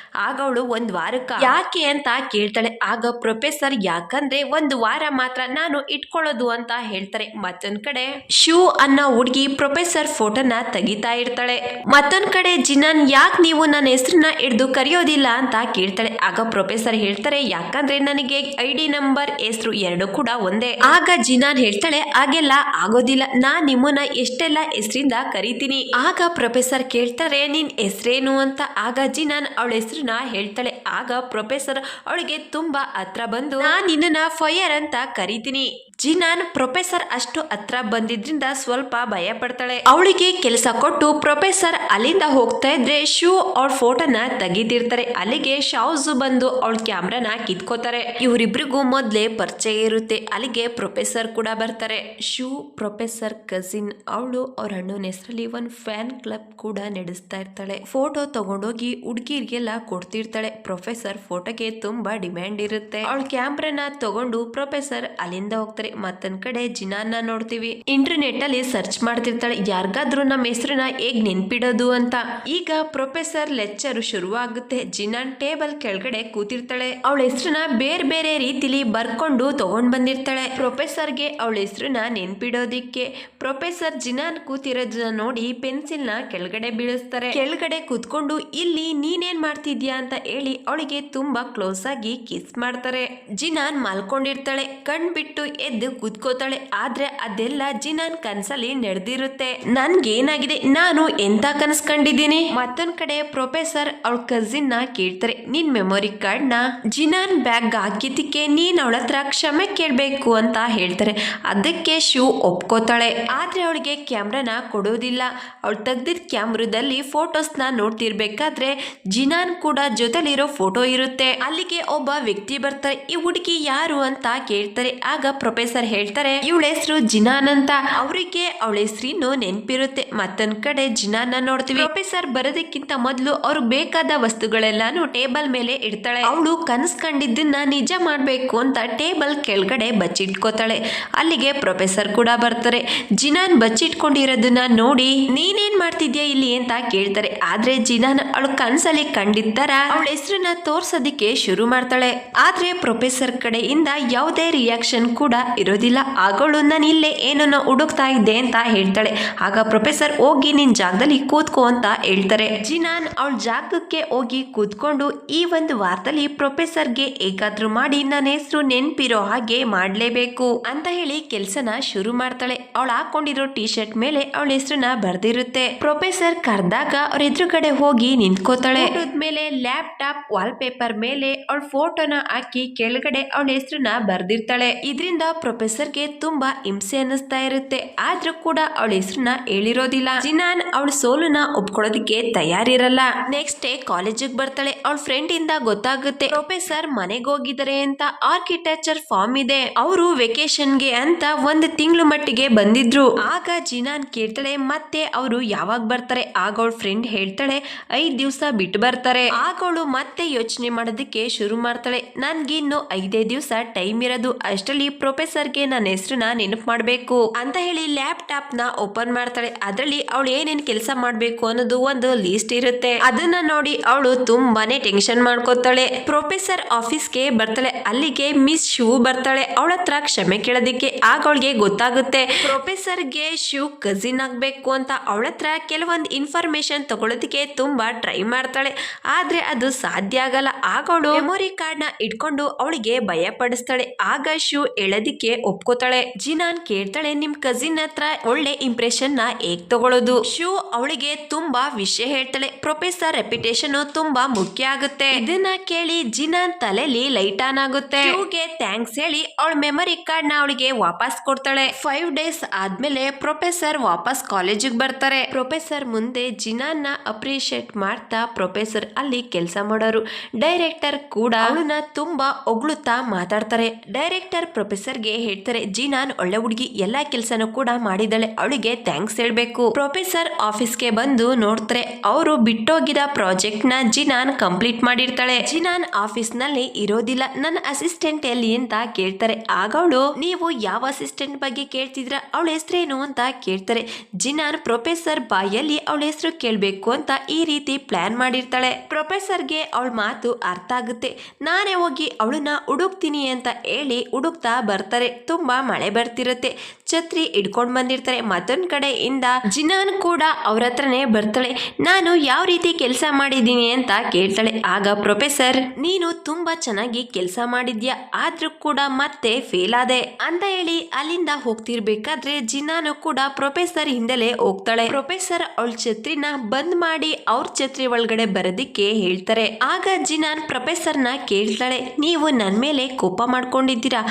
S1: ಆಗ ಅವಳು ಒಂದ್ ವಾರಕ್ಕ ಯಾಕೆ ಅಂತ ಕೇಳ್ತಾಳೆ. ಆಗ ಪ್ರೊಫೆಸರ್ ಯಾಕಂದ್ರೆ ಒಂದು ವಾರ ಮಾತ್ರ ನಾನು ಇಟ್ಕೊಳ್ಳೋದು ಅಂತ ಹೇಳ್ತಾರೆ. ಮತ್ತೊಂದ್ ಕಡೆ ಶೂ ಅನ್ನೋ ಹುಡುಗಿ ಪ್ರೊಫೆಸರ್ ಫೋಟೋನ ತೆಗಿತಾ ಇರ್ತಾಳೆ. ಮತ್ತೊಂದ್ ಕಡೆ ಜಿನಾನ್ ಯಾಕೆ ನೀವು ನನ್ನ ಹೆಸರನ್ನ ಹಿಡಿದು ಕರೆಯೋದಿಲ್ಲ ಅಂತ ಕೇಳ್ತಾಳೆ. ಆಗ ಪ್ರೊಫೆಸರ್ ಹೇಳ್ತಾರೆ, ಯಾಕಂದ್ರೆ ನನಗೆ ID ನಂಬರ್ ಹೆಸರು ಎರಡು ಕೂಡ ಒಂದೇ. ಆಗ ಜಿನಾನ್ ಹೇಳ್ತಾಳೆ, ಹಾಗೆಲ್ಲ ಆಗೋದಿಲ್ಲ, ನಾನ್ ನಿಮ್ಮನ್ನ ಎಷ್ಟೆಲ್ಲ ಹೆಸರಿಂದ ಕರಿತೀನಿ. ಆಗ ಪ್ರೊಫೆಸರ್ ಕೇಳ್ತಾರೆ, ನಿನ್ ಹೆಸರೇನು ಅಂತ. ಆಗ ಜಿನಾನ್ ಅವಳ ಹೆಸರನ್ನ ಹೇಳ್ತಾಳೆ. ಆಗ ಪ್ರೊಫೆಸರ್ ಅವಳಿಗೆ ತುಂಬಾ ಹತ್ರ ಬಂದು, ನಾನ್ ನಿನ್ನ ಫೈರ್ ಅಂತ ಕರಿತೀನಿ. ಜಿನಾನ್ ಪ್ರೊಫೆಸರ್ ಅಷ್ಟು ಹತ್ರ ಬಂದಿದ್ರಿಂದ ಸ್ವಲ್ಪ ಭಯ ಪಡ್ತಾಳೆ. ಅವಳಿಗೆ ಕೆಲಸ ಕೊಟ್ಟು ಪ್ರೊಫೆಸರ್ ಅಲ್ಲಿಂದ ಹೋಗ್ತಾ ಇದ್ರೆ ಶೂ ಅವಳ ಫೋಟೋನ ತೆಗಿತಿರ್ತಾರೆ. ಅಲ್ಲಿಗೆ ಶಾವ್ಜು ಬಂದು ಅವಳ ಕ್ಯಾಮ್ರಾನ ಕಿತ್ಕೋತಾರೆ. ಇವರಿಬ್ರಿಗೂ ಮೊದ್ಲೇ ಪರಿಚಯ ಇರುತ್ತೆ. ಅಲ್ಲಿಗೆ ಪ್ರೊಫೆಸರ್ ಕೂಡ ಬರ್ತಾರೆ. Shoe professor cousin. ಅವಳು ಅವ್ರ ಅಣ್ಣನ ಹೆಸರಲ್ಲಿ ಒಂದು ಫ್ಯಾನ್ ಕ್ಲಬ್ ಕೂಡ ನಡೆಸ್ತಾ ಇರ್ತಾಳೆ. ಫೋಟೋ ತಗೊಂಡೋಗಿ ಹುಡುಗಿರಿಗೆಲ್ಲ ಕೊಡ್ತಿರ್ತಾಳೆ. ಪ್ರೊಫೆಸರ್ ಫೋಟೋಗೆ ತುಂಬಾ ಡಿಮ್ಯಾಂಡ್ ಇರುತ್ತೆ. ಅವಳ ಕ್ಯಾಮ್ರಾನ ತಗೊಂಡು ಪ್ರೊಫೆಸರ್ ಅಲ್ಲಿಂದ ಹೋಗ್ತಾರೆ. ಮತ್ತೊಂದ್ ಕಡೆ ಜಿನಾನ್ನ ನೋಡ್ತೀವಿ. ಇಂಟರ್ನೆಟ್ ಅಲ್ಲಿ ಸರ್ಚ್ ಮಾಡ್ತಿರ್ತಾಳೆ, ಯಾರಿಗಾದ್ರೂ ನಮ್ಮ ಹೆಸರನ್ನ ಹೇಗ್ ನೆನ್ಪಿಡೋದು ಅಂತ. ಈಗ ಪ್ರೊಫೆಸರ್ ಲೆಕ್ಚರ್ ಶುರುವಾಗುತ್ತೆ. ಜಿನಾನ್ ಟೇಬಲ್ ಕೆಳಗಡೆ ಕೂತಿರ್ತಾಳೆ. ಅವಳ ಹೆಸರನ್ನ ಬೇರೆ ಬೇರೆ ರೀತಿಲಿ ಬರ್ಕೊಂಡು ತಗೊಂಡ್ ಬಂದಿರ್ತಾಳೆ. ಪ್ರೊಫೆಸರ್ಗೆ ಅವಳ ಹೆಸರನ್ನ ನೆನ್ಪಿಡೋದಿಕ್ಕೆ ಪ್ರೊಫೆಸರ್ ಜಿನಾನ್ ಕೂತಿರೋದನ್ನ ನೋಡಿ ಪೆನ್ಸಿಲ್ ನ ಕೆಳಗಡೆ ಬೀಳಿಸ್ತಾರೆ. ಕೆಳಗಡೆ ಕೂತ್ಕೊಂಡು ಇಲ್ಲಿ ನೀನೇನ್ ಮಾಡ್ತಿದ್ಯಾ ಅಂತ ಹೇಳಿ ಅವಳಿಗೆ ತುಂಬಾ ಕ್ಲೋಸ್ ಆಗಿ ಕಿಸ್ ಮಾಡ್ತಾರೆ. ಜಿನಾನ್ ಮಲ್ಕೊಂಡಿರ್ತಾಳೆ. ಕಣ್ ಬಿಟ್ಟು ಎದ್ದು ಕೂತ್ಕೋತಾಳೆ. ಆದ್ರೆ ಅದೆಲ್ಲ ಜಿನಾನ್ ಕನ್ಸಲ್ಲಿ ನಡೆದಿರುತ್ತೆ. ನನ್ಗೇನಾಗಿದೆ, ನಾನು ಎಂತ ಕನಸ್ಕೊಂಡಿದ್ದೀನಿ? ಮತ್ತೊಂದ್ ಕಡೆ ಪ್ರೊಫೆಸರ್ ಅವಳ ಕಸಿನ್ ನ ಕೇಳ್ತಾರೆ, ನಿನ್ ಮೆಮೊರಿ ಕಾರ್ಡ್ ನ ಜಿನಾನ್ ಬ್ಯಾಗ್ ಹಾಕಿದ್ದಕ್ಕೆ ನೀನ್ ಅವಳ ಹತ್ರ ಕ್ಷಮೆ ಕೇಳ್ಬೇಕು ಅಂತ ಹೇಳ್ತಾರೆ. ಅದಕ್ಕೆ ಶಿವ್ ಒಪ್ಕೋತಾಳೆ. ಆದ್ರೆ ಅವಳಿಗೆ ಕ್ಯಾಮ್ರಾನ ಕೊಡೋದಿಲ್ಲ. ಅವಳು ತೆಗ್ದಿದ್ ಕ್ಯಾಮ್ರಾದಲ್ಲಿ ಫೋಟೋಸ್ನ ನೋಡ್ತಿರ್ಬೇಕಾದ್ರೆ ಜಿನಾನ್ ಕೂಡ ಜೊತೆಲಿರೋ ಫೋಟೋ ಇರುತ್ತೆ. ಅಲ್ಲಿಗೆ ಒಬ್ಬ ವ್ಯಕ್ತಿ ಬರ್ತಾರೆ. ಈ ಹುಡುಗಿ ಯಾರು ಅಂತ ಕೇಳ್ತಾರೆ. ಆಗ ಪ್ರೊಫೆಸರ್ ಹೇಳ್ತಾರೆ ಇವಳ ಹೆಸರು ಜಿನಾನ್ ಅಂತ. ಅವರಿಗೆ ಅವಳ ಹೆಸರಿನ್ನು ನೆನ್ಪಿರುತ್ತೆ. ಮತ್ತೊಂದ್ ಕಡೆ ಜಿನಾನ್ ನೋಡ್ತೀವಿ. ಪ್ರೊಫೆಸರ್ ಬರೋದಕ್ಕಿಂತ ಮೊದಲು ಅವ್ರಿಗೆ ಬೇಕಾದ ವಸ್ತುಗಳೆಲ್ಲಾನು ಟೇಬಲ್ ಮೇಲೆ ಇಡ್ತಾಳೆ. ಅವಳು ಕನಸು ಕಂಡಿದ್ದನ್ನ ನಿಜ ಮಾಡ್ಬೇಕು ಅಂತ ಟೇಬಲ್ ಕೆಳಗಡೆ ಬಚ್ಚಿಟ್ಕೋತಾಳೆ. ಅಲ್ಲಿಗೆ ಪ್ರೊಫೆಸರ್ ಕೂಡ ಬರ್ತಾರೆ. ಜಿನಾನ್ ಬಚ್ಚಿಟ್ಕೊಂಡಿರೋದನ್ನ ನೋಡಿ ನೀನೇನ್ ಮಾಡ್ತಿದ್ಯಾ ಇಲ್ಲಿ ಅಂತ ಕೇಳ್ತಾರೆ. ಆದ್ರೆ ಜಿನಾನ್ ಅವಳು ಕನಸಲ್ಲಿ ಕಂಡಿದ್ದಾರ ಅವಳ ಹೆಸರನ್ನ ತೋರ್ಸೋದಿಕ್ಕೆ ಶುರು ಮಾಡ್ತಾಳೆ. ಆದ್ರೆ ಪ್ರೊಫೆಸರ್ ಕಡೆಯಿಂದ ಯಾವುದೇ ರಿಯಾಕ್ಷನ್ ಕೂಡ ಇರೋದಿಲ್ಲ. ಆಗಳು ನಾನು ಇಲ್ಲೇ ಏನನ್ನ ಹುಡುಕ್ತಾ ಇದ್ದೆ ಅಂತ ಹೇಳ್ತಾಳೆ. ಆಗ ಪ್ರೊಫೆಸರ್ ಹೋಗಿ ನಿನ್ ಜಾಗದಲ್ಲಿ ಕೂತ್ಕೋ ಅಂತ ಹೇಳ್ತಾರೆ. ಜಿನಾನ್ ಅವಳ ಜಾಗಕ್ಕೆ ಹೋಗಿ ಕೂತ್ಕೊಂಡು ಈ ಒಂದು ವಾರದಲ್ಲಿ ಪ್ರೊಫೆಸರ್ಗೆ ಹೇಗಾದ್ರೂ ಮಾಡಿ ನನ್ನ ಹೆಸರು ನೆನ್ಪಿರೋ ಹಾಗೆ ಮಾಡ್ಲೇಬೇಕು ಅಂತ ಹೇಳಿ ಕೆಲ್ಸನ ಶುರು ಮಾಡ್ತಾಳೆ. ಅವಳು ಹಾಕೊಂಡಿರೋ ಟಿ ಶರ್ಟ್ ಮೇಲೆ ಅವಳ ಹೆಸರನ್ನ ಬರ್ದಿರುತ್ತೆ. ಪ್ರೊಫೆಸರ್ ಕರ್ದಾಗ ಅವ್ರ ಎದುರುಗಡೆ ಹೋಗಿ ನಿಂತ್ಕೋತಾಳೆ. ಮೇಲೆ ಲ್ಯಾಪ್ಟಾಪ್ ವಾಲ್ ಪೇಪರ್ ಮೇಲೆ ಅವಳ ಫೋಟೋನ ಹಾಕಿ ಕೆಳಗಡೆ ಅವಳ ಹೆಸರನ್ನ ಬರ್ದಿರ್ತಾಳೆ. ಇದರಿಂದ ಪ್ರೊಫೆಸರ್ಗೆ ತುಂಬಾ ಹಿಂಸೆ ಅನ್ನಿಸ್ತಾ ಇರುತ್ತೆ. ಆದ್ರೂ ಕೂಡ ಅವಳ ಹೆಸರನ್ನ ಹೇಳಿರೋದಿಲ್ಲ. ಜಿನಾನ್ ಅವಳ ಸೋಲುನ ಒಪ್ಕೊಳ್ಳೋದಕ್ಕೆ ತಯಾರಿರಲ್ಲ. ನೆಕ್ಸ್ಟ್ ಡೇ ಕಾಲೇಜಿಗೆ ಬರ್ತಾಳೆ. ಅವಳ ಫ್ರೆಂಡ್ ಇಂದ ಗೊತ್ತಾಗುತ್ತೆ ಪ್ರೊಫೆಸರ್ ಮನೆಗೆ ಹೋಗಿದ್ದಾರೆ ಅಂತ. ಆರ್ಕಿಟೆಕ್ಚರ್ ಫಾರ್ಮ್ ಇದೆ. ಅವರು ವೆಕೇಶನ್ಗೆ ಅಂತ ಒಂದು ತಿಂಗಳು ಮಟ್ಟಿಗೆ ಬಂದಿದ್ರು. ಆಗ ಜಿನಾನ್ ಕೇಳ್ತಾಳೆ ಮತ್ತೆ ಅವರು ಯಾವಾಗ ಬರ್ತಾರೆ. ಆಗ ಅವಳ ಫ್ರೆಂಡ್ ಹೇಳ್ತಾಳೆ 5 ದಿವಸ ಬಿಟ್ಟು ಬರ್ತಾರೆ. ಆಗ ಅವಳು ಮತ್ತೆ ಯೋಚನೆ ಮಾಡೋದಕ್ಕೆ ಶುರು ಮಾಡ್ತಾಳೆ. ನನ್ಗೆ ಇನ್ನು 5 ದಿವಸ ಟೈಮ್ ಇರೋದು. ಅಷ್ಟರಲ್ಲಿ ಪ್ರೊಫೆಸರ್ಗೆ ನನ್ನ ಹೆಸರನ್ನ ನೆನಪು ಮಾಡ್ಬೇಕು ಅಂತ ಹೇಳಿ ಲ್ಯಾಪ್ಟಾಪ್ ನ ಓಪನ್ ಮಾಡ್ತಾಳೆ. ಅದ್ರಲ್ಲಿ ಅವಳು ಏನೇನ್ ಕೆಲಸ ಮಾಡ್ಬೇಕು ಅನ್ನೋದು ಒಂದು ಲಿಸ್ಟ್ ಇರುತ್ತೆ. ಅದನ್ನ ನೋಡಿ ಅವಳು ತುಂಬಾನೇ ಟೆನ್ಷನ್ ಮಾಡ್ಕೋತಾಳೆ. ಪ್ರೊಫೆಸರ್ ಆಫೀಸ್ಗೆ ಬರ್ತಾಳೆ. ಅಲ್ಲಿಗೆ ಮಿಸ್ ಶಿವ್ ಬರ್ತಾಳೆ ಅವಳ ಹತ್ರ ಕ್ಷಮೆ ಕೇಳೋದಿಕ್ಕೆ. ಆಗ ಅವಳಿಗೆ ಗೊತ್ತಾಗುತ್ತೆ ಪ್ರೊಫೆಸರ್ಗೆ ಶಿವ್ ಕಸಿನ್ ಆಗ್ಬೇಕು ಅಂತ. ಅವಳ ಹತ್ರ ಕೆಲವೊಂದು ಇನ್ಫಾರ್ಮೇಶನ್ ತಗೊಳ್ಳೋದಕ್ಕೆ ತುಂಬಾ ಟ್ರೈ ಮಾಡ್ತಾಳೆ. ಆದ್ರೆ ಅದು ಸಾಧ್ಯ ಆಗಲ್ಲ. ಆಗ ಅವಳು ಮೆಮೊರಿ ಕಾರ್ಡ್ ನ ಇಟ್ಕೊಂಡು ಅವಳಿಗೆ ಭಯ ಪಡಿಸ್ತಾಳೆ. ಆಗ ಶಿವ್ ಹೇಳೋದಿಕ್ಕೆ ಒಪ್ಕೋತಾಳೆ. ಜಿನಾನ್ ಕೇಳ್ತಾಳೆ ನಿಮ್ ಕಸಿನ್ ಹತ್ರ ಒಳ್ಳೆ ಇಂಪ್ರೆಷನ್ ನ ಹೇಗ್ ತಗೊಳ್ಳೋದು. ಶಿವ್ ಅವಳಿಗೆ ತುಂಬಾ ವಿಷಯ ಹೇಳ್ತಾಳೆ. ಪ್ರೊಫೆಸರ್ ರೆಪ್ಯುಟೇಷನ್ ತುಂಬಾ ಮುಖ್ಯ ಆಗುತ್ತೆ. ಇದನ್ನ ಕೇಳಿ ಜಿನಾನ್ ತಲೆಯಲ್ಲಿ ಲೈಟ್ ಆನ್ ಆಗುತ್ತೆ. ಶಿವ್ಗೆ ಥ್ಯಾಂಕ್ಸ್ ಹೇಳಿ ಅವಳ ಮೆಮೊರಿ ಕಾರ್ಡ್ ನ ಅವಳಿಗೆ ವಾಪಸ್ ಕೊಡ್ತಾಳೆ. 5 ಡೇಸ್ ಆದ್ಮೇಲೆ ಪ್ರೊಫೆಸರ್ ವಾಪಸ್ ಕಾಲೇಜಿಗೆ ಬರ್ತಾರೆ. ಪ್ರೊಫೆಸರ್ ಮುಂದೆ ಜಿನಾನ್ ನ ಅಪ್ರಿಶಿಯೇಟ್ ಮಾಡ್ತಾ ಪ್ರೊಫೆಸರ್ ಅಲ್ಲಿ ಕೆಲಸ ಮಾಡೋರು. ಡೈರೆಕ್ಟರ್ ಕೂಡ ಅವಳನ್ನ ತುಂಬಾ ಹೊಗಳುತ್ತಾ ಮಾತಾಡ್ತಾರೆ. ಡೈರೆಕ್ಟರ್ ಪ್ರೊಫೆಸರ್ಗೆ ಹೇಳ್ತಾರೆ ಜಿನಾನ್ ಒಳ್ಳೆ ಹುಡುಗಿ, ಎಲ್ಲಾ ಕೆಲಸನೂ ಕೂಡ ಮಾಡಿದಾಳೆ, ಅವಳಿಗೆ ಥ್ಯಾಂಕ್ಸ್ ಹೇಳ್ಬೇಕು. ಪ್ರೊಫೆಸರ್ ಆಫೀಸ್ಗೆ ಬಂದು ನೋಡ್ತಾರೆ. ಅವರು ಬಿಟ್ಟೋಗಿದ ಪ್ರಾಜೆಕ್ಟ್ ನ ಜಿನಾನ್ ಕಂಪ್ಲೀಟ್ ಮಾಡಿರ್ತಾಳೆ. ಜಿನಾನ್ ಆಫೀಸ್ ನಲ್ಲಿ ಇರೋದಿಲ್ಲ. ನನ್ನ ಅಸಿಸ್ಟೆಂಟ್ ಎಲ್ಲಿ ಅಂತ ಕೇಳ್ತಾರೆ. ಆಗ ಅವಳು ನೀವು ಯಾವ ಅಸಿಸ್ಟೆಂಟ್ ಬಗ್ಗೆ ಕೇಳ್ತಿದ್ರ, ಅವಳ ಹೆಸರೇನು ಅಂತ ಕೇಳ್ತಾರೆ. ಜಿನಾನ್ ಪ್ರೊಫೆಸರ್ ಬಾಯಲ್ಲಿ ಅವಳ ಹೆಸರು ಕೇಳ್ಬೇಕು ಅಂತ ಈ ರೀತಿ ಪ್ಲಾನ್ ಮಾಡಿರ್ತಾಳೆ. ಪ್ರೊಫೆಸರ್ಗೆ ಅವಳ ಮಾತು ಅರ್ಥ ಆಗುತ್ತೆ. ನಾನೇ ಹೋಗಿ ಅವಳನ್ನ ಹುಡುಕ್ತೀನಿ ಅಂತ ಹೇಳಿ ಹುಡುಕ್ತಾ ಬರ್ತಾರೆ. ತುಂಬಾ ಮಳೆ ಬರ್ತಿರುತ್ತೆ. ಛತ್ರಿ ಇಡ್ಕೊಂಡ್ ಬಂದಿರ್ತಾರೆ. ಮತ್ತೊಂದ್ ಕಡೆಯಿಂದ ಜಿನಾನ್ ಕೂಡ ಅವ್ರ ಹತ್ರನೇ ಬರ್ತಾಳೆ. ನಾನು ಯಾವ ರೀತಿ ಕೆಲಸ ಮಾಡಿದ್ದೀನಿ ಅಂತ ಕೇಳ್ತಾಳೆ. ಆಗ ಪ್ರೊಫೆಸರ್ ನೀನು ತುಂಬಾ ಚೆನ್ನಾಗಿ ಕೆಲಸ ಮಾಡಿದ್ಯಾ, ಆದ್ರೂ ಕೂಡ ಮತ್ತೆ ಫೇಲ್ ಆದೆ ಅಂತ ಹೇಳಿ ಅಲ್ಲಿಂದ ಹೋಗ್ತಿರ್ಬೇಕಾದ್ರೆ ಜಿನಾನು ಕೂಡ ಪ್ರೊಫೆಸರ್ ಹಿಂದೆಲೆ ಹೋಗ್ತಾಳೆ. ಪ್ರೊಫೆಸರ್ ಅವಳ ಛತ್ರಿನ ಬಂದ್ ಮಾಡಿ ಅವ್ರ ಛತ್ರಿ ಒಳಗಡೆ ಬರೋದಿಕ್ಕೆ ಹೇಳ್ತಾರೆ. ಆಗ ಜಿನಾನ್ ಪ್ರೊಫೆಸರ್ ನ ಕೇಳ್ತಾಳೆ ನೀವು ನನ್ ಮೇಲೆ ಕೋಪ ಮಾಡ್ಕೊಂಡಿದ್ದೀರಾ.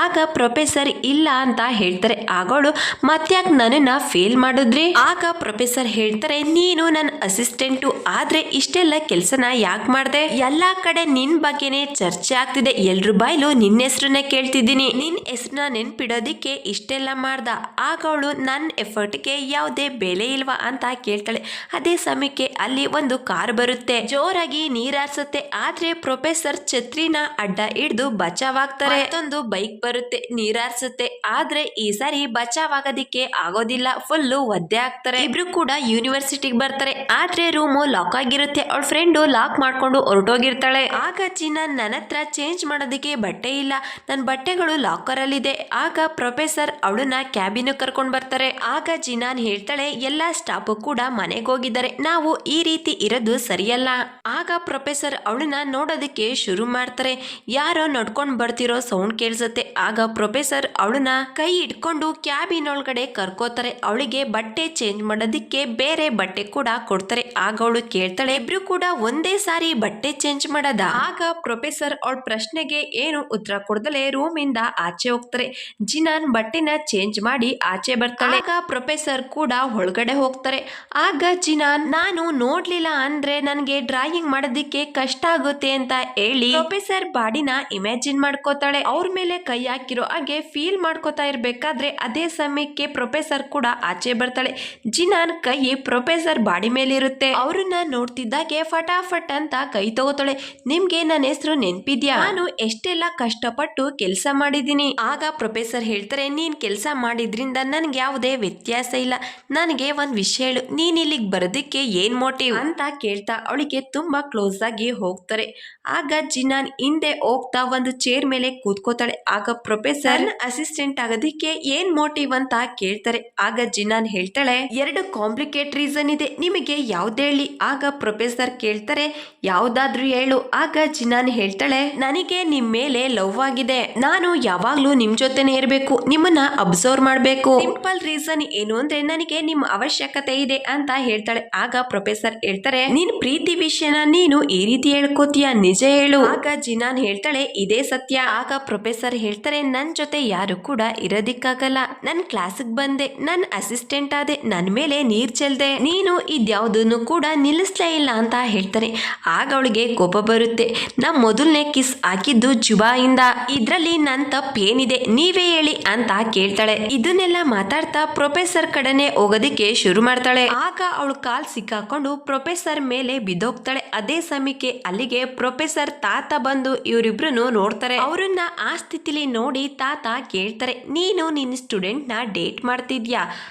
S1: ಆಗ ಪ್ರೊಫೆಸರ್ ಇಲ್ಲ ಅಂತ ಹೇಳ್ತಾರೆ. ಆಗೋಳು ಮತ್ತ್ಯಾಕ್ ನನ್ನನ್ನ ಫೇಲ್ ಮಾಡಿದ್ರಿ. ಆಗ ಪ್ರೊಫೆಸರ್ ಹೇಳ್ತಾರೆ ನೀನು ನನ್ನ ಅಸಿಸ್ಟೆಂಟು, ಆದ್ರೆ ಇಷ್ಟೆಲ್ಲ ಕೆಲ್ಸನ ಯಾಕೆ ಮಾಡ್ದೆ. ಎಲ್ಲಾ ಕಡೆ ನಿನ್ ಬಗ್ಗೆನೆ ಚರ್ಚೆ ಆಗ್ತಿದೆ. ಎಲ್ರ ಬಾಯ್ಲು ನಿನ್ನ ಹೆಸರನ್ನ ಕೇಳ್ತಿದ್ದೀನಿ. ನಿನ್ ಹೆಸರನ್ನ ನೆನ್ಪಿಡೋದಿಕ್ಕೆ ಇಷ್ಟೆಲ್ಲ ಮಾಡ್ದ. ಆಗ ಅವಳು ನನ್ನ ಎಫರ್ಟ್ಗೆ ಯಾವುದೇ ಬೆಲೆ ಇಲ್ವಾ ಅಂತ ಕೇಳ್ತಾಳೆ. ಅದೇ ಸಮಯಕ್ಕೆ ಅಲ್ಲಿ ಒಂದು ಕಾರ್ ಬರುತ್ತೆ. ಜೋರಾಗಿ ನೀರಾರ್ಸುತ್ತೆ. ಆದ್ರೆ ಪ್ರೊಫೆಸರ್ ಛತ್ರಿನ ಅಡ್ಡ ಹಿಡಿದು ಬಚಾವಾಗ್ತಾರೆ. ಮತ್ತೊಂದು ಬೈಕ್ ಬರುತ್ತೆ, ನೀರಾರ್ಸುತ್ತೆ. ಆದ್ರೆ ಈ ಸಾರಿ ಬಚಾವಾಗೋದಿಕ್ಕೆ ಆಗೋದಿಲ್ಲ. ಫುಲ್ಲು ಒದ್ದೆ ಆಗ್ತಾರೆ. ಇಬ್ರು ಕೂಡ ಯೂನಿವರ್ಸಿಟಿಗೆ ಬರ್ತಾರೆ. ಆದ್ರೆ ರೂಮು ಲಾಕ್ ಆಗಿರುತ್ತೆ. ಅವಳ ಫ್ರೆಂಡು ಲಾಕ್ ಮಾಡ್ಕೊಂಡು ಹೊರಟೋಗಿರ್ತಾಳೆ. ಆಗ ಜಿನಾನ್ ನನ್ನ ಹತ್ರ ಚೇಂಜ್ ಮಾಡೋದಕ್ಕೆ ಬಟ್ಟೆ ಇಲ್ಲ, ನನ್ನ ಬಟ್ಟೆಗಳು ಲಾಕರ್ ಅಲ್ಲಿದೆ. ಆಗ ಪ್ರೊಫೆಸರ್ ಅವಳನ್ನ ಕ್ಯಾಬಿನ್ ಕರ್ಕೊಂಡ್ ಬರ್ತಾರೆ. ಆಗ ಜಿನಾನ್ ಹೇಳ್ತಾಳೆ ಎಲ್ಲಾ ಸ್ಟಾಫ್ ಕೂಡ ಮನೆಗೆ ಹೋಗಿದ್ದಾರೆ, ನಾವು ಈ ರೀತಿ ಇರೋದು ಸರಿಯಲ್ಲ. ಆಗ ಪ್ರೊಫೆಸರ್ ಅವಳನ್ನ ನೋಡೋದಕ್ಕೆ ಶುರು ಮಾಡ್ತಾರೆ. ಯಾರೋ ನಡ್ಕೊಂಡ್ ಬರ್ತಿರೋ ಸೌಂಡ್ ಕೇಳಿಸುತ್ತೆ. ಆಗ ಪ್ರೊಫೆಸರ್ ಅವಳನ್ನ ಕೈ ಇಟ್ಕೊಂಡು ಕ್ಯಾಬಿನ್ ಒಳಗಡೆ ಕರ್ಕೋತಾರೆ. ಅವಳಿಗೆ ಬಟ್ಟೆ ಚೇಂಜ್ ಮಾಡೋದಕ್ಕೆ ಬೇರೆ ಬಟ್ಟೆ ಕೂಡ ಕೊಡ್ತಾರೆ. ಆಗ ಅವಳು ಕೇಳ್ತಾಳೆ ಇಬ್ರು ಕೂಡ ಒಂದೇ ಸಾರಿ ಬಟ್ಟೆ ಚೇಂಜ್ ಮಾಡದ. ಆಗ ಪ್ರೊಫೆಸರ್ ಅವಳ ಪ್ರಶ್ನೆಗೆ ಏನು ಉತ್ತರ ಕೊಡದಲೆ ರೂಮ್ ಇಂದ ಆಚೆ ಹೋಗ್ತಾರೆ. ಜಿನಾನ್ ಬಟ್ಟೆನ ಚೇಂಜ್ ಮಾಡಿ ಆಚೆ ಬರ್ತಾಳೆ. ಆಗ ಪ್ರೊಫೆಸರ್ ಕೂಡ ಒಳಗಡೆ ಹೋಗ್ತಾರೆ. ಆಗ ಜಿನಾನ್, ನಾನು ನೋಡ್ಲಿಲ್ಲ ಅಂದ್ರೆ ನನ್ಗೆ ಡ್ರಾಯಿಂಗ್ ಮಾಡೋದಿಕ್ಕೆ ಕಷ್ಟ ಆಗುತ್ತೆ ಅಂತ ಹೇಳಿ ಪ್ರೊಫೆಸರ್ ಬಾಡಿನ ಇಮ್ಯಾಜಿನ್ ಮಾಡ್ಕೋತಾಳೆ. ಅವ್ರ ಮೇಲೆ ಕೈ ಹಾಕಿರೋ ಹಾಗೆ ಫೀಲ್ ಮಾಡ್ಕೋತಾ ಇರ್ಬೇಕಾದ್ರೆ ಅದೇ ಸಮಯಕ್ಕೆ ಪ್ರೊಫೆಸರ್ ಕೂಡ ಆಚೆ ಬರ್ತಾಳೆ. ಜಿನಾನ್ ಕೈ ಪ್ರೊಫೆಸರ್ ಬಾಡಿ ಮೇಲೆ ಇರುತ್ತೆ. ಅವ್ರನ್ನ ನೋಡ್ತಿದ್ದಾಗೆ ಫಟಾಫಟ್ ಅಂತ ಕೈ ತಗೋತಾಳೆ. ನಿಮ್ಗೆ ನನ್ನ ಹೆಸರು ನೆನ್ಪಿದ್ಯಾ? ನಾನು ಎಷ್ಟೆಲ್ಲ ಕಷ್ಟಪಟ್ಟು ಕೆಲಸ ಮಾಡಿದೀನಿ. ಆಗ ಪ್ರೊಫೆಸರ್ ಹೇಳ್ತಾರೆ, ನೀನ್ ಕೆಲಸ ಮಾಡಿದ್ರಿಂದ ನನ್ಗೆ ಯಾವುದೇ ವ್ಯತ್ಯಾಸ ಇಲ್ಲ. ನನಗೆ ಒಂದ್ ವಿಷಯ ಹೇಳು, ನೀನ್ ಇಲ್ಲಿಗೆ ಬರೋದಕ್ಕೆ ಏನ್ ಮೋಟಿವ್ ಅಂತ ಕೇಳ್ತಾ ಅವಳಿಗೆ ತುಂಬಾ ಕ್ಲೋಸ್ ಆಗಿ ಹೋಗ್ತಾರೆ. ಆಗ ಜಿನಾನ್ ಹಿಂದೆ ಹೋಗ್ತಾ ಒಂದು ಚೇರ್ ಮೇಲೆ ಕೂತ್ಕೋತಾಳೆ. ಆಗ ಪ್ರೊಫೆಸರ್ ಅಸಿಸ್ಟೆಂಟ್ ಆಗೋದಿಕ್ಕೆ ಏನ್ ಮೋಟಿವ್ ಅಂತ ಕೇಳ್ತಾರೆ. ಆಗ ಜಿನಾನ್ ಹೇಳ್ತಾಳೆ, 2 ಕಾಂಪ್ಲಿಕೇಟ್ ರೀಸನ್ ಇದೆ, ನಿಮಗೆ ಯಾವ್ದು ಹೇಳಿ? ಆಗ ಪ್ರೊಫೆಸರ್ ಕೇಳ್ತಾರೆ, ಯಾವ್ದಾದ್ರೂ ಹೇಳು. ಆಗ ಜಿನಾನ್ ಹೇಳ್ತಾಳೆ, ನನಗೆ ನಿಮ್ ಮೇಲೆ ಲವ್ ಆಗಿದೆ. ನಾನು ಯಾವಾಗ್ಲೂ ನಿಮ್ ಜೊತೆನೆ ಇರ್ಬೇಕು, ನಿಮ್ಮನ್ನ ಅಬ್ಸರ್ವ್ ಮಾಡ್ಬೇಕು. ಸಿಂಪಲ್ ರೀಸನ್ ಏನು ಅಂದ್ರೆ ನನಗೆ ನಿಮ್ ಅವಶ್ಯಕತೆ ಇದೆ ಅಂತ ಹೇಳ್ತಾಳೆ. ಆಗ ಪ್ರೊಫೆಸರ್ ಹೇಳ್ತಾರೆ, ನಿನ್ ಪ್ರೀತಿ ವಿಷಯನ ನೀನು ಈ ರೀತಿ ಹೇಳ್ಕೋತೀಯ, ನಿಜ ಹೇಳು. ಆಗ ಜಿನಾನ್ ಹೇಳ್ತಾಳೆ, ಇದೇ ಸತ್ಯ. ಆಗ ಪ್ರೊಫೆಸರ್ ಹೇಳ್ತಾರೆ, ನನ್ ಜೊತೆ ಯಾರು ಕೂಡ ಇರೋದಿಕ್ಕಾಗಲ್ಲ. ನನ್ ಕ್ಲಾಸಿಗೆ ಬಂದೆ, ನನ್ ಅಸಿಸ್ಟೆಂಟ್ ಆದೆ, ನನ್ ಮೇಲೆ ನೀರ್ ಚೆಲ್ದೆ, ನೀನು ಇದ್ಯಾವುದನ್ನು ಕೂಡ ನಿಲ್ಲಿಸ್ಲೇ ಇಲ್ಲ ಅಂತ ಹೇಳ್ತಾರೆ. ಆಗ ಅವಳಿಗೆ ಕೋಪ ಬರುತ್ತೆ. ನಾ ಮೊದಲನೇ ಕಿಸ್ ಹಾಕಿದ್ದು ಜುಬಾಯಿಂದ, ಇದ್ರಲ್ಲಿ ನನ್ ತಪ್ಪೇನಿದೆ ನೀವೇ ಹೇಳಿ ಅಂತ ಕೇಳ್ತಾಳೆ. ಇದನ್ನೆಲ್ಲ ಮಾತಾಡ್ತಾ ಪ್ರೊಫೆಸರ್ ಕಡೆನೆ ಹೋಗೋದಿಕ್ಕೆ ಶುರು ಮಾಡ್ತಾಳೆ. ಆಗ ಅವಳು ಕಾಲ್ ಸಿಕ್ಕಾಕೊಂಡು ಪ್ರೊಫೆಸರ್ ಮೇಲೆ ಬಿದ್ದೋಗ್ತಾಳೆ. ಅದೇ ಸಮಯಕ್ಕೆ ಅಲ್ಲಿಗೆ ಪ್ರೊಫೆಸರ್ ತಾತ ಬಂದು ಇವರಿಬ್ರು ನೋಡ್ತಾರೆ. ಅವರನ್ನ ಆ ಸ್ಥಿತಿಲಿ ನೋಡಿ ತಾತ ಕೇಳ್ತಾರೆ, ನೀನು ನಿನ್ನ ಸ್ಟೂಡೆಂಟ್ ನ ಡೇಟ್ ಮಾಡ್ತಿದ್ಯಾ?